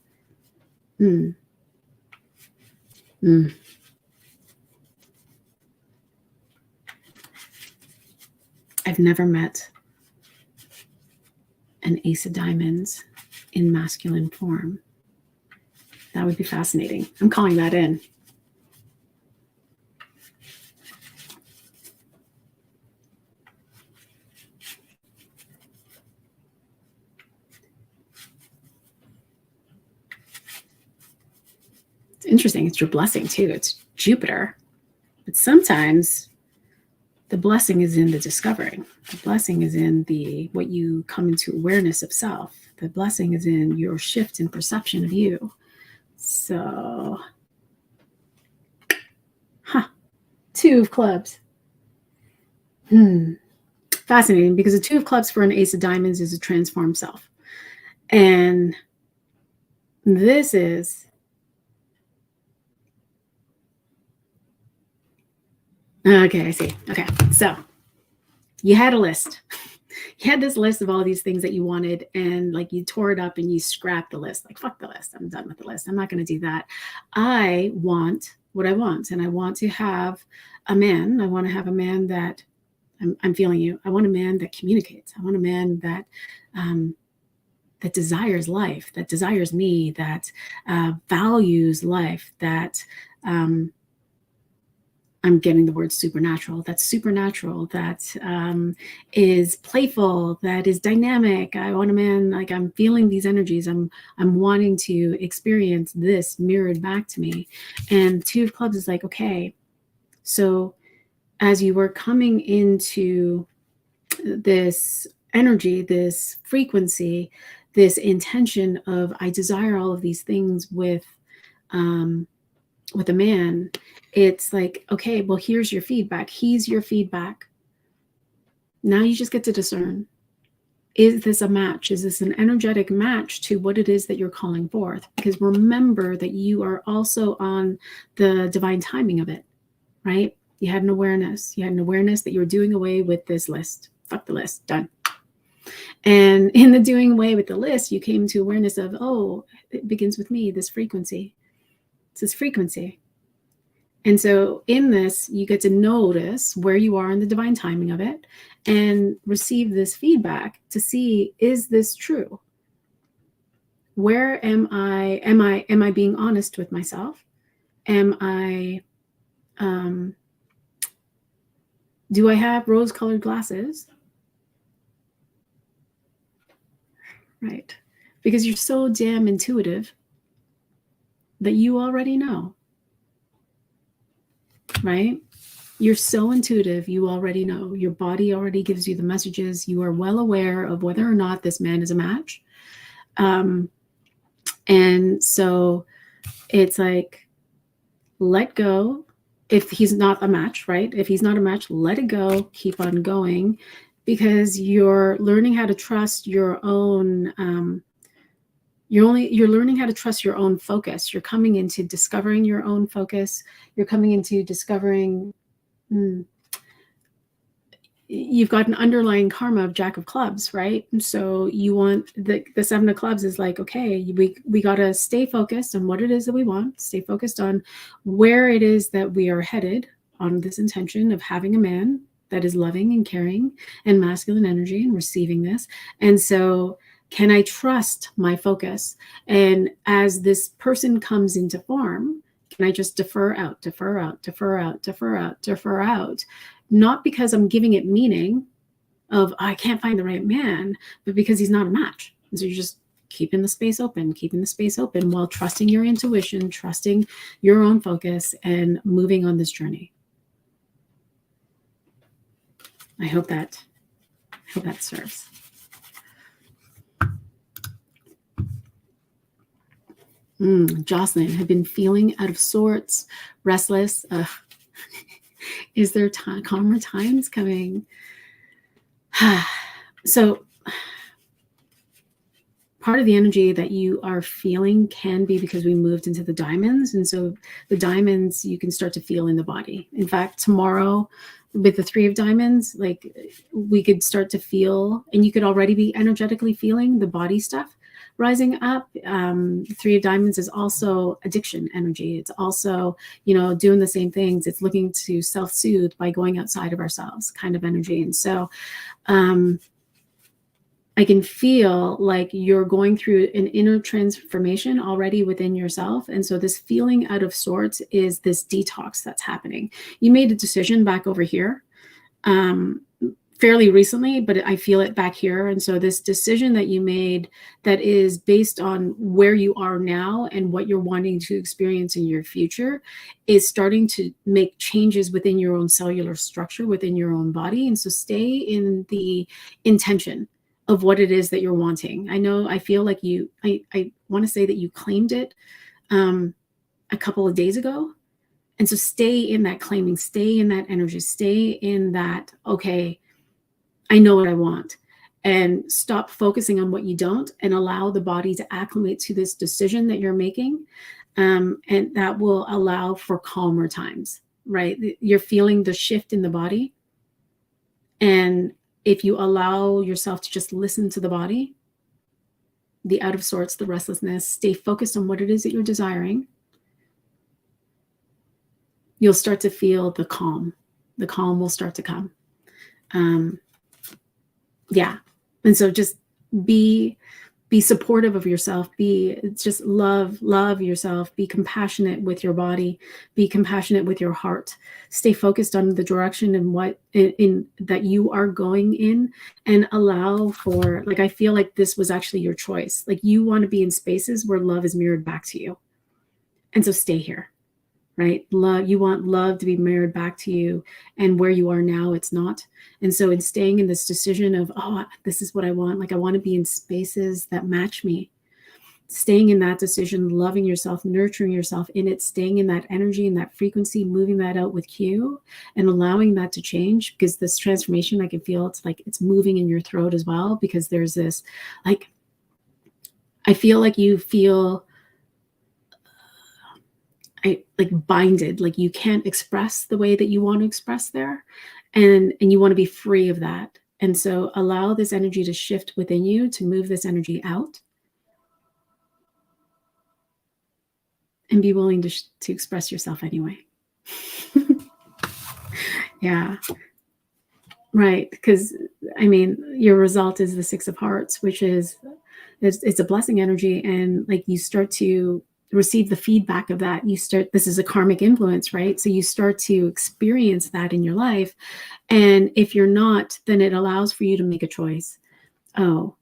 I've never met an Ace of Diamonds in masculine form. That would be fascinating. I'm calling that in. It's interesting. It's your blessing too. It's Jupiter. But sometimes the blessing is in the discovering. The blessing is in what you come into awareness of self. The blessing is in your shift in perception of you. So, Two of Clubs. Fascinating, because the Two of Clubs for an Ace of Diamonds is a transformed self. And this is... Okay, I see. Okay, so You had a list. You had this list of all these things that you wanted, and like you tore it up and you scrapped the list. Like, fuck the list. I'm done with the list. I'm not going to do that. I want what I want, and I want to have a man. I want to have a man that I'm feeling you. I want a man that communicates. I want a man that that desires life, that desires me, that values life, that I'm getting the word supernatural. That's supernatural. That is playful. That is dynamic. I want a man, like, I'm feeling these energies. I'm wanting to experience this mirrored back to me. And Two of Clubs is like, okay, so as you were coming into this energy, this frequency, this intention of I desire all of these things with a man, it's like, okay, well, here's your feedback. He's your feedback. Now you just get to discern. Is this a match? Is this an energetic match to what it is that you're calling forth? Because remember that you are also on the divine timing of it, right? You had an awareness. You had an awareness that you were doing away with this list. Fuck the list. Done. And in the doing away with the list, you came to awareness of, oh, it begins with me, this frequency. It's this frequency. And so in this, you get to notice where you are in the divine timing of it and receive this feedback to see, is this true? Where am I being honest with myself? Am I, do I have rose-colored glasses? Right. Because you're so damn intuitive that you already know. Right? You're so intuitive, you already know. Your body already gives you the messages. You are well aware of whether or not this man is a match. And so it's like, let go. If he's not a match, right? If he's not a match, let it go. Keep on going, because you're learning how to trust your own. You're learning how to trust your own focus. You're coming into discovering your own focus. You're coming into discovering. You've got an underlying karma of Jack of Clubs, right? And so you want the Seven of Clubs is like, okay, we got to stay focused on what it is that we want, stay focused on where it is that we are headed on this intention of having a man that is loving and caring and masculine energy and receiving this. And so can I trust my focus? And as this person comes into form, can I just defer out, defer out, defer out, defer out, defer out? Not because I'm giving it meaning of I can't find the right man, but because he's not a match. And so you're just keeping the space open while trusting your intuition, trusting your own focus, and moving on this journey. I hope that serves. Jocelyn, have been feeling out of sorts, restless. Is there calmer times coming? So part of the energy that you are feeling can be because we moved into the diamonds. And so the diamonds you can start to feel in the body. In fact, tomorrow with the Three of Diamonds, like we could start to feel, and you could already be energetically feeling the body stuff rising up. Three of Diamonds is also addiction energy. It's also, doing the same things. It's looking to self-soothe by going outside of ourselves kind of energy. And so I can feel like you're going through an inner transformation already within yourself. And so this feeling out of sorts is this detox that's happening. You made a decision back over here fairly recently, but I feel it back here. And so this decision that you made that is based on where you are now and what you're wanting to experience in your future is starting to make changes within your own cellular structure, within your own body. And so stay in the intention of what it is that you're wanting. I feel like I want to say that you claimed it a couple of days ago. And so stay in that claiming, stay in that energy, stay in that, okay, I know what I want, and stop focusing on what you don't and allow the body to acclimate to this decision that you're making. And that will allow for calmer times, right? You're feeling the shift in the body. And if you allow yourself to just listen to the body, the out of sorts, the restlessness, stay focused on what it is that you're desiring, you'll start to feel the calm. The calm will start to come. Yeah. And so just be supportive of yourself. Just love yourself. Be compassionate with your body. Be compassionate with your heart. Stay focused on the direction and what in that you are going in, and allow for, like, I feel like this was actually your choice. Like, you want to be in spaces where love is mirrored back to you. And so stay here, right? You want love to be mirrored back to you, and where you are now, it's not. And so in staying in this decision of, oh, this is what I want, like, I want to be in spaces that match me, staying in that decision, loving yourself, nurturing yourself in it, staying in that energy and that frequency, moving that out with Q, and allowing that to change, because this transformation, I can feel it's like it's moving in your throat as well, because there's this, like, I feel like you feel like binded, like you can't express the way that you want to express there, and you want to be free of that. And so allow this energy to shift within you, to move this energy out, and be willing to express yourself anyway. Yeah, right. Because I mean, your result is the Six of Hearts, which is it's a blessing energy, and like you start to receive the feedback of that. This is a karmic influence, right? So you start to experience that in your life. And if you're not, then it allows for you to make a choice. Oh,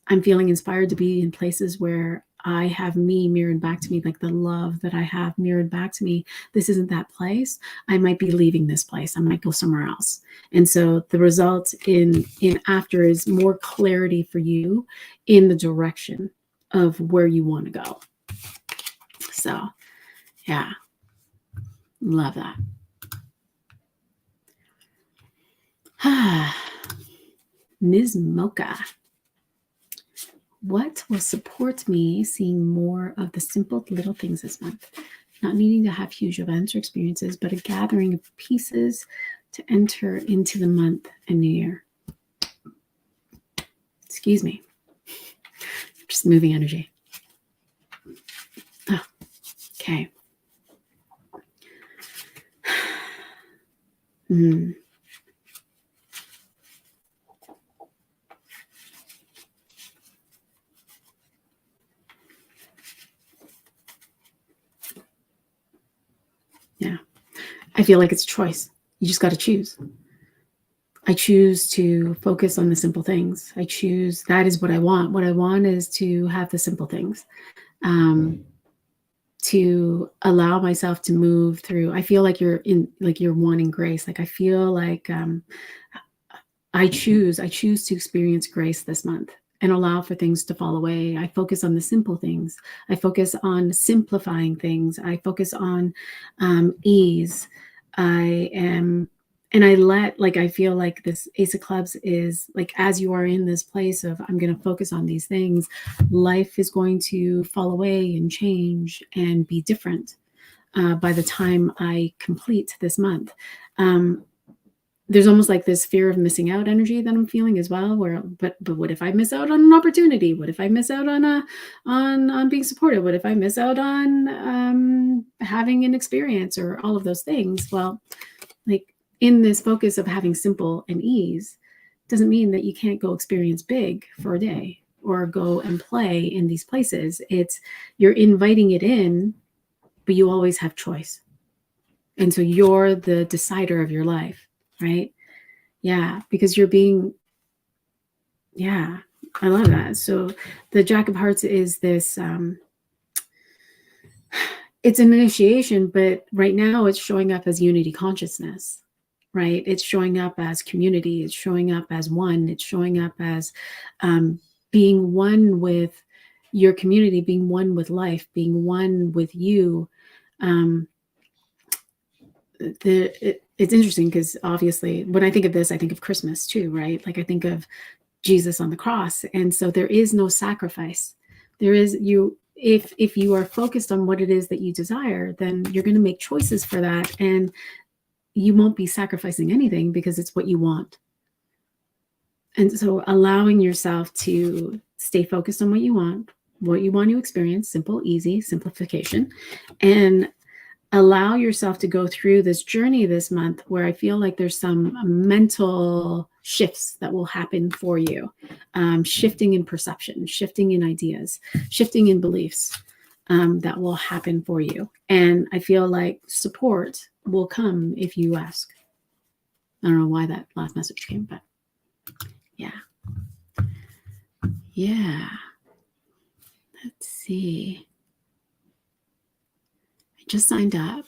I'm feeling inspired to be in places where I have me mirrored back to me, like the love that I have mirrored back to me. This isn't that place. I might be leaving this place. I might go somewhere else. And so the result in after is more clarity for you in the direction of where you want to go. So, yeah, love that. Ms. Mocha, what will support me seeing more of the simple little things this month? Not needing to have huge events or experiences, but a gathering of pieces to enter into the month and new year. Excuse me. Just moving energy. Oh, okay. Yeah. I feel like it's a choice. You just got to choose. I choose to focus on the simple things. I choose, that is what I want. What I want is to have the simple things. To allow myself to move through. I feel like you're wanting grace. Like I feel like I choose to experience grace this month and allow for things to fall away. I focus on the simple things. I focus on simplifying things. I focus on ease. And I feel like this Ace of Clubs is like, as you are in this place of, I'm going to focus on these things, life is going to fall away and change and be different by the time I complete this month. There's almost like this fear of missing out energy that I'm feeling as well, but what if I miss out on an opportunity? What if I miss out on being supported? What if I miss out on having an experience, or all of those things? Well, like, in this focus of having simple and ease doesn't mean that you can't go experience big for a day or go and play in these places. You're inviting it in, but you always have choice. And so you're the decider of your life, right? Yeah, because you're being, yeah, I love that. So the Jack of Hearts is this, it's an initiation, but right now it's showing up as unity consciousness. Right? It's showing up as community. It's showing up as one. It's showing up as being one with your community, being one with life, being one with you. It's interesting because obviously when I think of this, I think of Christmas too, right? Like I think of Jesus on the cross. And so there is no sacrifice. If you are focused on what it is that you desire, then you're going to make choices for that. And you won't be sacrificing anything because it's what you want. And so allowing yourself to stay focused on what you want to experience, simple, easy, simplification, and allow yourself to go through this journey this month where I feel like there's some mental shifts that will happen for you, shifting in perception, shifting in ideas, shifting in beliefs that will happen for you. And I feel like support will come if you ask. I don't know why that last message came, but yeah. Yeah. Let's see. I just signed up.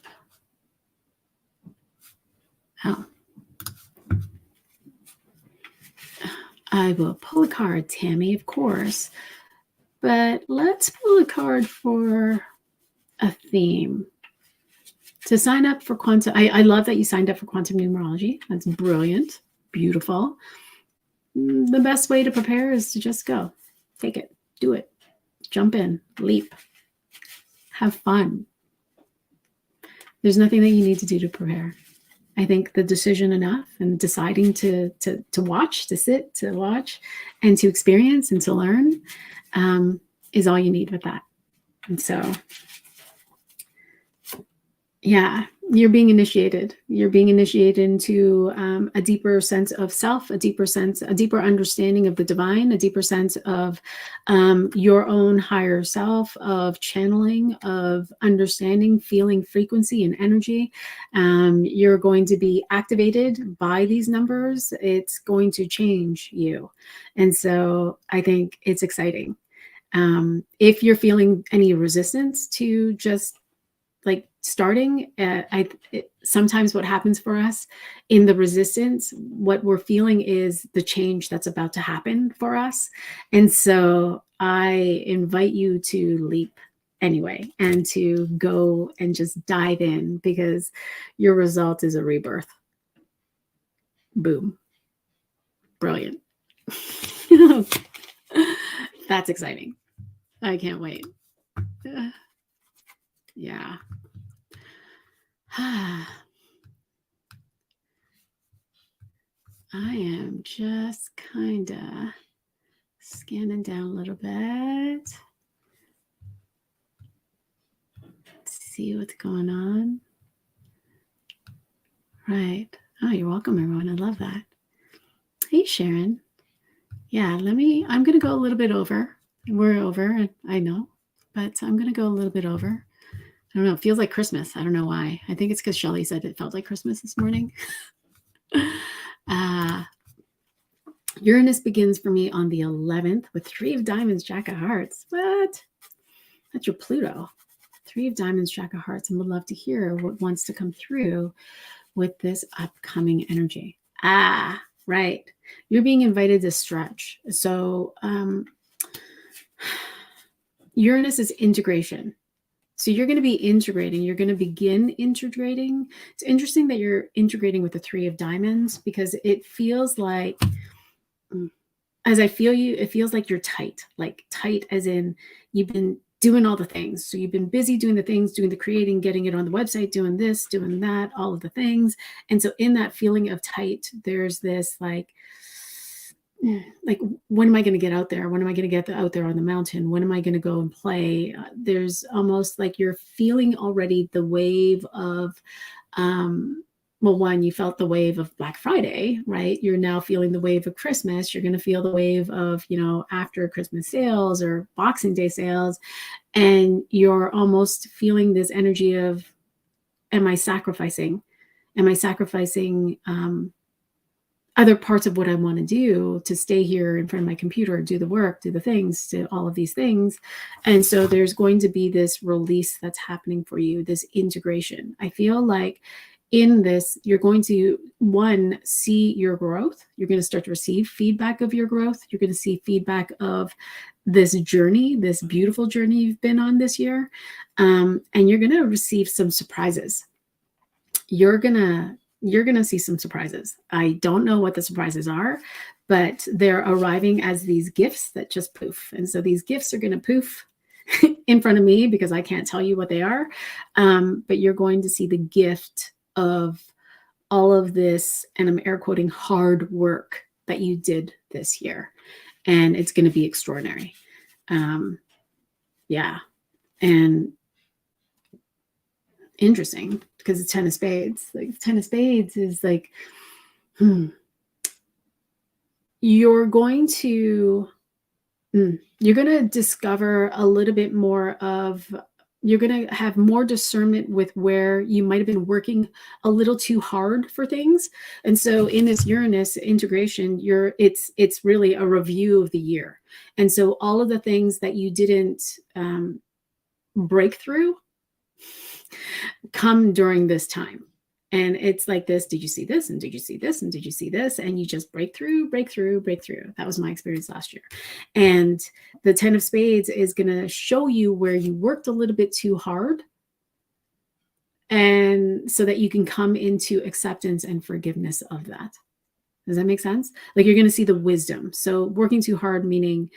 Oh. I will pull a card, Tammy, of course. But let's pull a card for a theme. To sign up for quantum, I love that you signed up for quantum numerology. That's brilliant. Beautiful. The best way to prepare is to just go. Take it. Do it. Jump in. Leap. Have fun. There's nothing that you need to do to prepare. I think the decision enough and deciding to watch, to sit, to watch, and to experience and to learn is all you need with that. And so, yeah, you're being initiated. You're being initiated into a deeper sense of self, a deeper understanding of the divine, a deeper sense of your own higher self, of channeling, of understanding, feeling frequency and energy. You're going to be activated by these numbers. It's going to change you. And so I think it's exciting. If you're feeling any resistance to just like starting, sometimes what happens for us in the resistance, what we're feeling is the change that's about to happen for us. And so I invite you to leap anyway and to go and just dive in, because your result is a rebirth. Boom. Brilliant. That's exciting. I can't wait. Yeah. I am just kind of scanning down a little bit. Let's see what's going on. Right. Oh, you're welcome, everyone. I love that. Hey, Sharon. Yeah, I'm going to go a little bit over. We're over, I know, but I'm going to go a little bit over. I don't know. It feels like Christmas. I don't know why. I think it's because Shelly said it felt like Christmas this morning. Uranus begins for me on the 11th with 3 of Diamonds, Jack of Hearts. What? That's your Pluto. 3 of Diamonds, Jack of Hearts, and would love to hear what wants to come through with this upcoming energy. Right. You're being invited to stretch. So Uranus is integration. So you're going to be integrating. You're going to begin integrating. It's interesting that you're integrating with the 3 of Diamonds, because it feels like, as I feel you, it feels like you're tight as in you've been doing all the things. So you've been busy doing the things, doing the creating, getting it on the website, doing this, doing that, all of the things. And so in that feeling of tight, there's this like, when am I going to get out there? When am I going to get out there on the mountain? When am I going to go and play? There's almost like you're feeling already the wave of, one, you felt the wave of Black Friday, right? You're now feeling the wave of Christmas. You're going to feel the wave of, after Christmas sales or Boxing Day sales. And you're almost feeling this energy of, am I sacrificing? Am I sacrificing other parts of what I want to do to stay here in front of my computer, do the work, do the things, do all of these things? And so there's going to be this release that's happening for you, this integration. I feel like in this, you're going to, one, see your growth. You're going to start to receive feedback of your growth. You're going to see feedback of this journey, this beautiful journey you've been on this year. And you're going to receive some surprises. You're going to see some surprises. I don't know what the surprises are, but they're arriving as these gifts that just poof. And so these gifts are going to poof in front of me, because I can't tell you what they are. But you're going to see the gift of all of this, and I'm air quoting, hard work that you did this year, and it's going to be extraordinary. Yeah. And interesting, because it's 10 of spades. Like 10 of spades is like, you're going to discover a little bit more of, you're going to have more discernment with where you might have been working a little too hard for things. And so in this Uranus integration, it's really a review of the year. And so all of the things that you didn't break through come during this time. And it's like this, did you see this? And did you see this? And did you see this? And you just break through. That was my experience last year. And the 10 of spades is going to show you where you worked a little bit too hard. And so that you can come into acceptance and forgiveness of that. Does that make sense? Like you're going to see the wisdom. So working too hard, meaning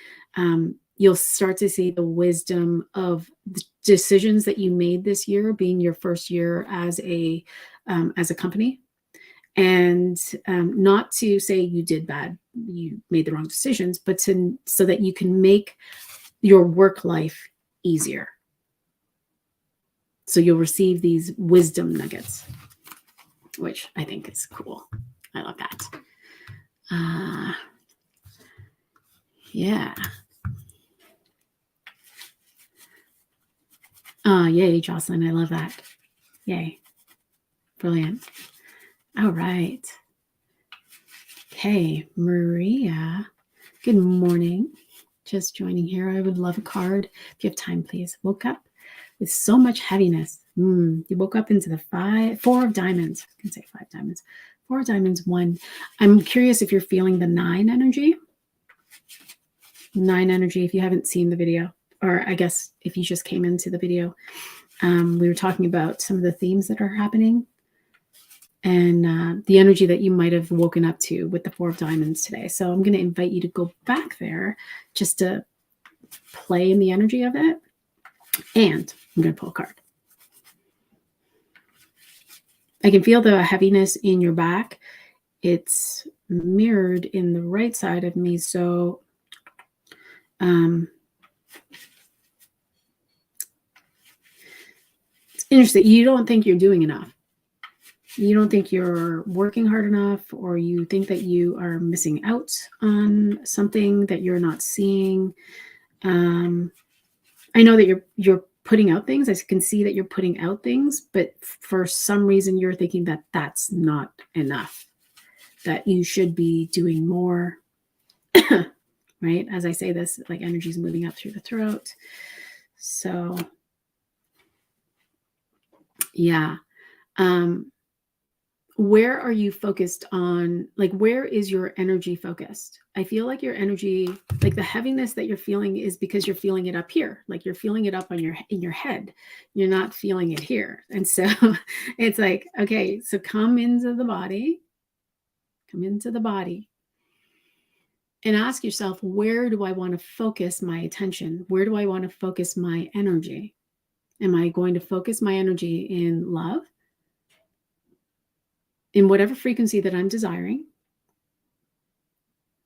you'll start to see the wisdom of the decisions that you made this year, being your first year as a company. And not to say you did bad, you made the wrong decisions, but so that you can make your work life easier. So you'll receive these wisdom nuggets, which I think is cool. I love that. Yeah. Yay, Jocelyn. I love that. Yay. Brilliant. All right. Okay, Maria. Good morning. Just joining here. I would love a card. If you have time, please. Woke up with so much heaviness. You woke up into the 4 of diamonds. I can say 5 diamonds. 4 of diamonds, 1. I'm curious if you're feeling the 9 energy. 9 energy, if you haven't seen the video, or I guess if you just came into the video, we were talking about some of the themes that are happening and the energy that you might have woken up to with the 4 of diamonds today. So I'm going to invite you to go back there just to play in the energy of it. And I'm going to pull a card. I can feel the heaviness in your back. It's mirrored in the right side of me. So it's interesting. You don't think you're doing enough. You don't think you're working hard enough, or you think that you are missing out on something that you're not seeing. I know that you're putting out things. I can see that you're putting out things, but for some reason you're thinking that that's not enough, that you should be doing more. Right? As I say this, like energy is moving up through the throat. So, yeah. Where are you focused on? Like, where is your energy focused? I feel like your energy, like the heaviness that you're feeling is because you're feeling it up here. Like you're feeling it up in your head. You're not feeling it here. And so it's like, okay, so come into the body. Come into the body. And ask yourself, where do I want to focus my attention? Where do I want to focus my energy? Am I going to focus my energy in love? In whatever frequency that I'm desiring?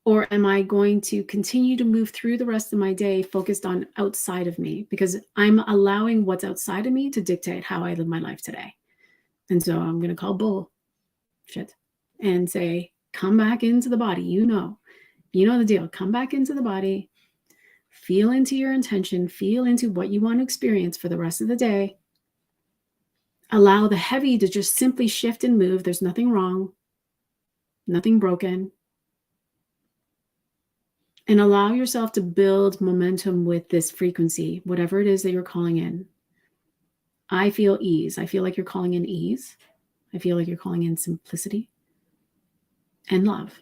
Or am I going to continue to move through the rest of my day focused on outside of me? Because I'm allowing what's outside of me to dictate how I live my life today. And so I'm going to call bullshit and say, come back into the body. You know the deal. Come back into the body. Feel into your intention. Feel into what you want to experience for the rest of the day. Allow the heavy to just simply shift and move. There's nothing wrong, nothing broken. And allow yourself to build momentum with this frequency, whatever it is that you're calling in. I feel ease. I feel like you're calling in ease. I feel like you're calling in simplicity and love.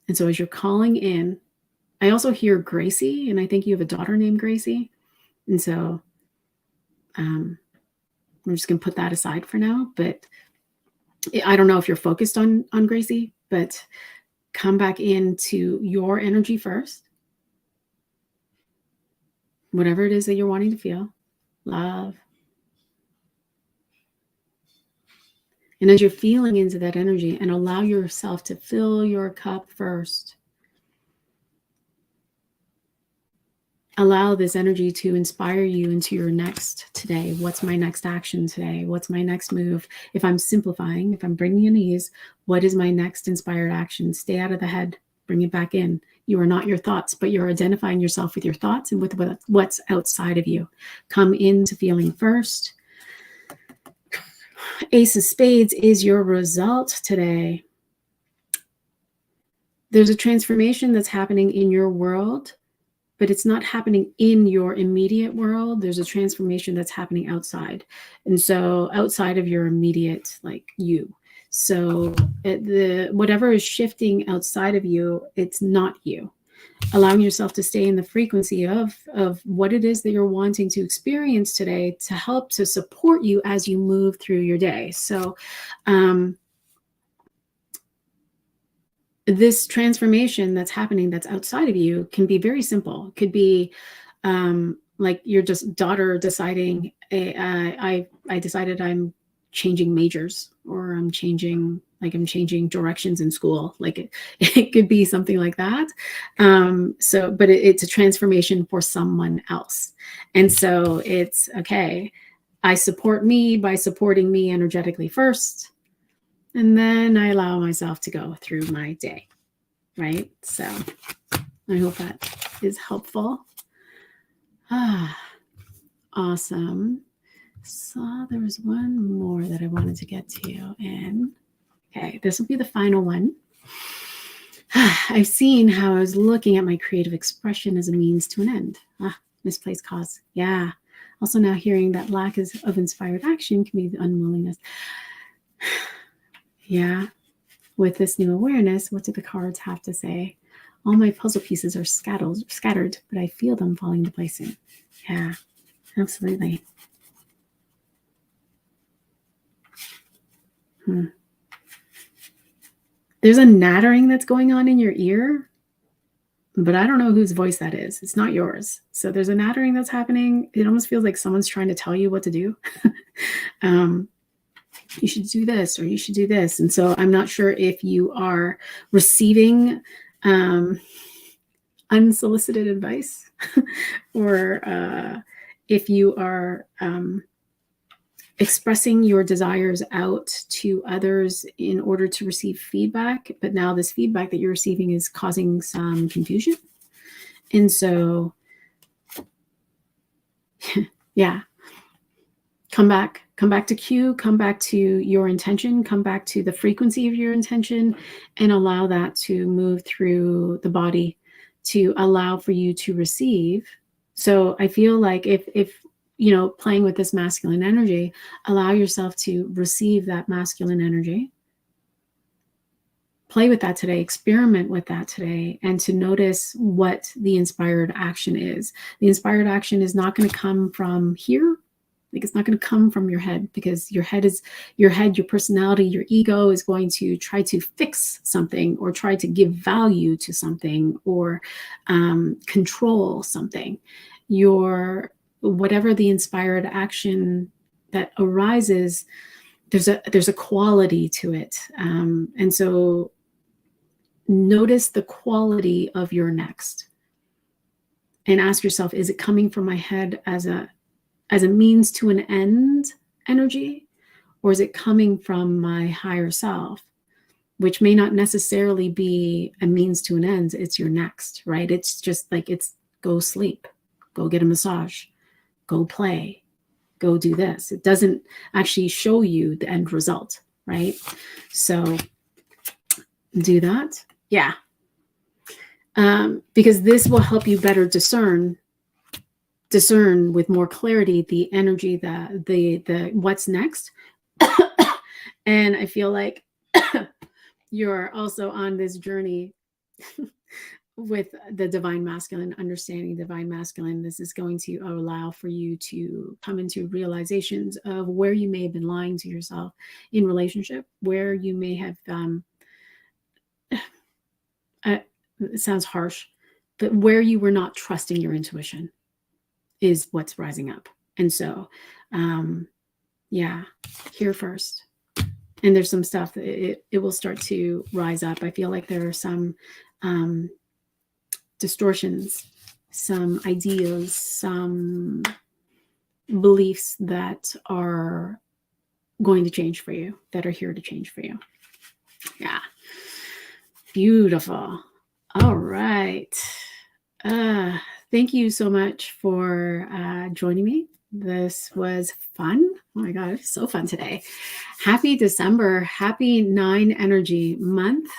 And so as you're calling in, I also hear Gracie, and I think you have a daughter named Gracie. And so I'm just going to put that aside for now. But I don't know if you're focused on Gracie, but come back into your energy first. Whatever it is that you're wanting to feel, love. And as you're feeling into that energy, and allow yourself to fill your cup first. allow this energy to inspire you into your next today. What's my next action today? What's my next move? If I'm simplifying, if I'm bringing in ease, what is my next inspired action? Stay out of the head, bring it back in. You are not your thoughts, but you're identifying yourself with your thoughts and with what's outside of you. Come into feeling first. Ace of Spades is your result today. There's a transformation that's happening in your world, but it's not happening in your immediate world. There's a transformation that's happening outside. And so outside of your immediate, like you. So whatever is shifting outside of you, it's not you. Allowing yourself to stay in the frequency of what it is that you're wanting to experience today to help to support you as you move through your day. So this transformation that's happening that's outside of you can be very simple. It could be like your just daughter deciding, I decided I'm changing majors, or I'm changing directions in school. Like it could be something like that. But it's a transformation for someone else. And so it's okay. I support me by supporting me energetically first. And then I allow myself to go through my day, right? So I hope that is helpful. Awesome. So there was one more that I wanted to get to. And okay, this will be the final one. I've seen how I was looking at my creative expression as a means to an end. Misplaced cause. Yeah. Also now hearing that lack of inspired action can be the unwillingness. Yeah, with this new awareness, what do the cards have to say? All my puzzle pieces are scattered, but I feel them falling into place soon. Yeah, absolutely. There's a nattering that's going on in your ear, but I don't know whose voice that is. It's not yours. So there's a nattering that's happening. It almost feels like someone's trying to tell you what to do. You should do this, or you should do this. And so I'm not sure if you are receiving unsolicited advice or if you are expressing your desires out to others in order to receive feedback. But now this feedback that you're receiving is causing some confusion. And so, yeah, come back to Q, come back to your intention, come back to the frequency of your intention, and allow that to move through the body to allow for you to receive. So I feel like if playing with this masculine energy, allow yourself to receive that masculine energy. Play with that today, experiment with that today, and to notice what the inspired action is. The inspired action is not going to come from here. Like, it's not going to come from your head, because your personality, your ego is going to try to fix something, or try to give value to something, or control something. Whatever the inspired action that arises, there's a quality to it. And so notice the quality of your next, and ask yourself, is it coming from my head as a means to an end energy, or is it coming from my higher self, which may not necessarily be a means to an end? It's your next, right? It's just like, it's go sleep, go get a massage, go play, go do this. It doesn't actually show you the end result, right? So do that. Yeah. Because this will help you better discern with more clarity the energy, the what's next. And I feel like you're also on this journey with the divine masculine, understanding divine masculine. This is going to allow for you to come into realizations of where you may have been lying to yourself in relationship, where you may have it sounds harsh, but where you were not trusting your intuition is what's rising up. And so yeah, here first. And there's some stuff that it will start to rise up. I feel like there are some distortions some ideas, some beliefs that are going to change for you, that are here to change for you. Yeah. Beautiful. All right. Thank you so much for joining me. This was fun. Oh my God, it was so fun today. Happy December. Happy 9 energy month.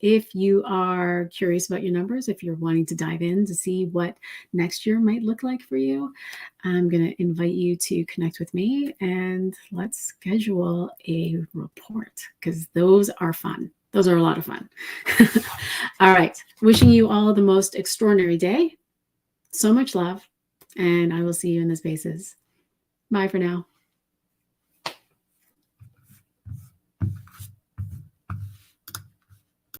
If you are curious about your numbers, if you're wanting to dive in to see what next year might look like for you, I'm going to invite you to connect with me and let's schedule a report, because those are fun. Those are a lot of fun. All right. Wishing you all the most extraordinary day. So much love. And I will see you in the spaces. Bye for now.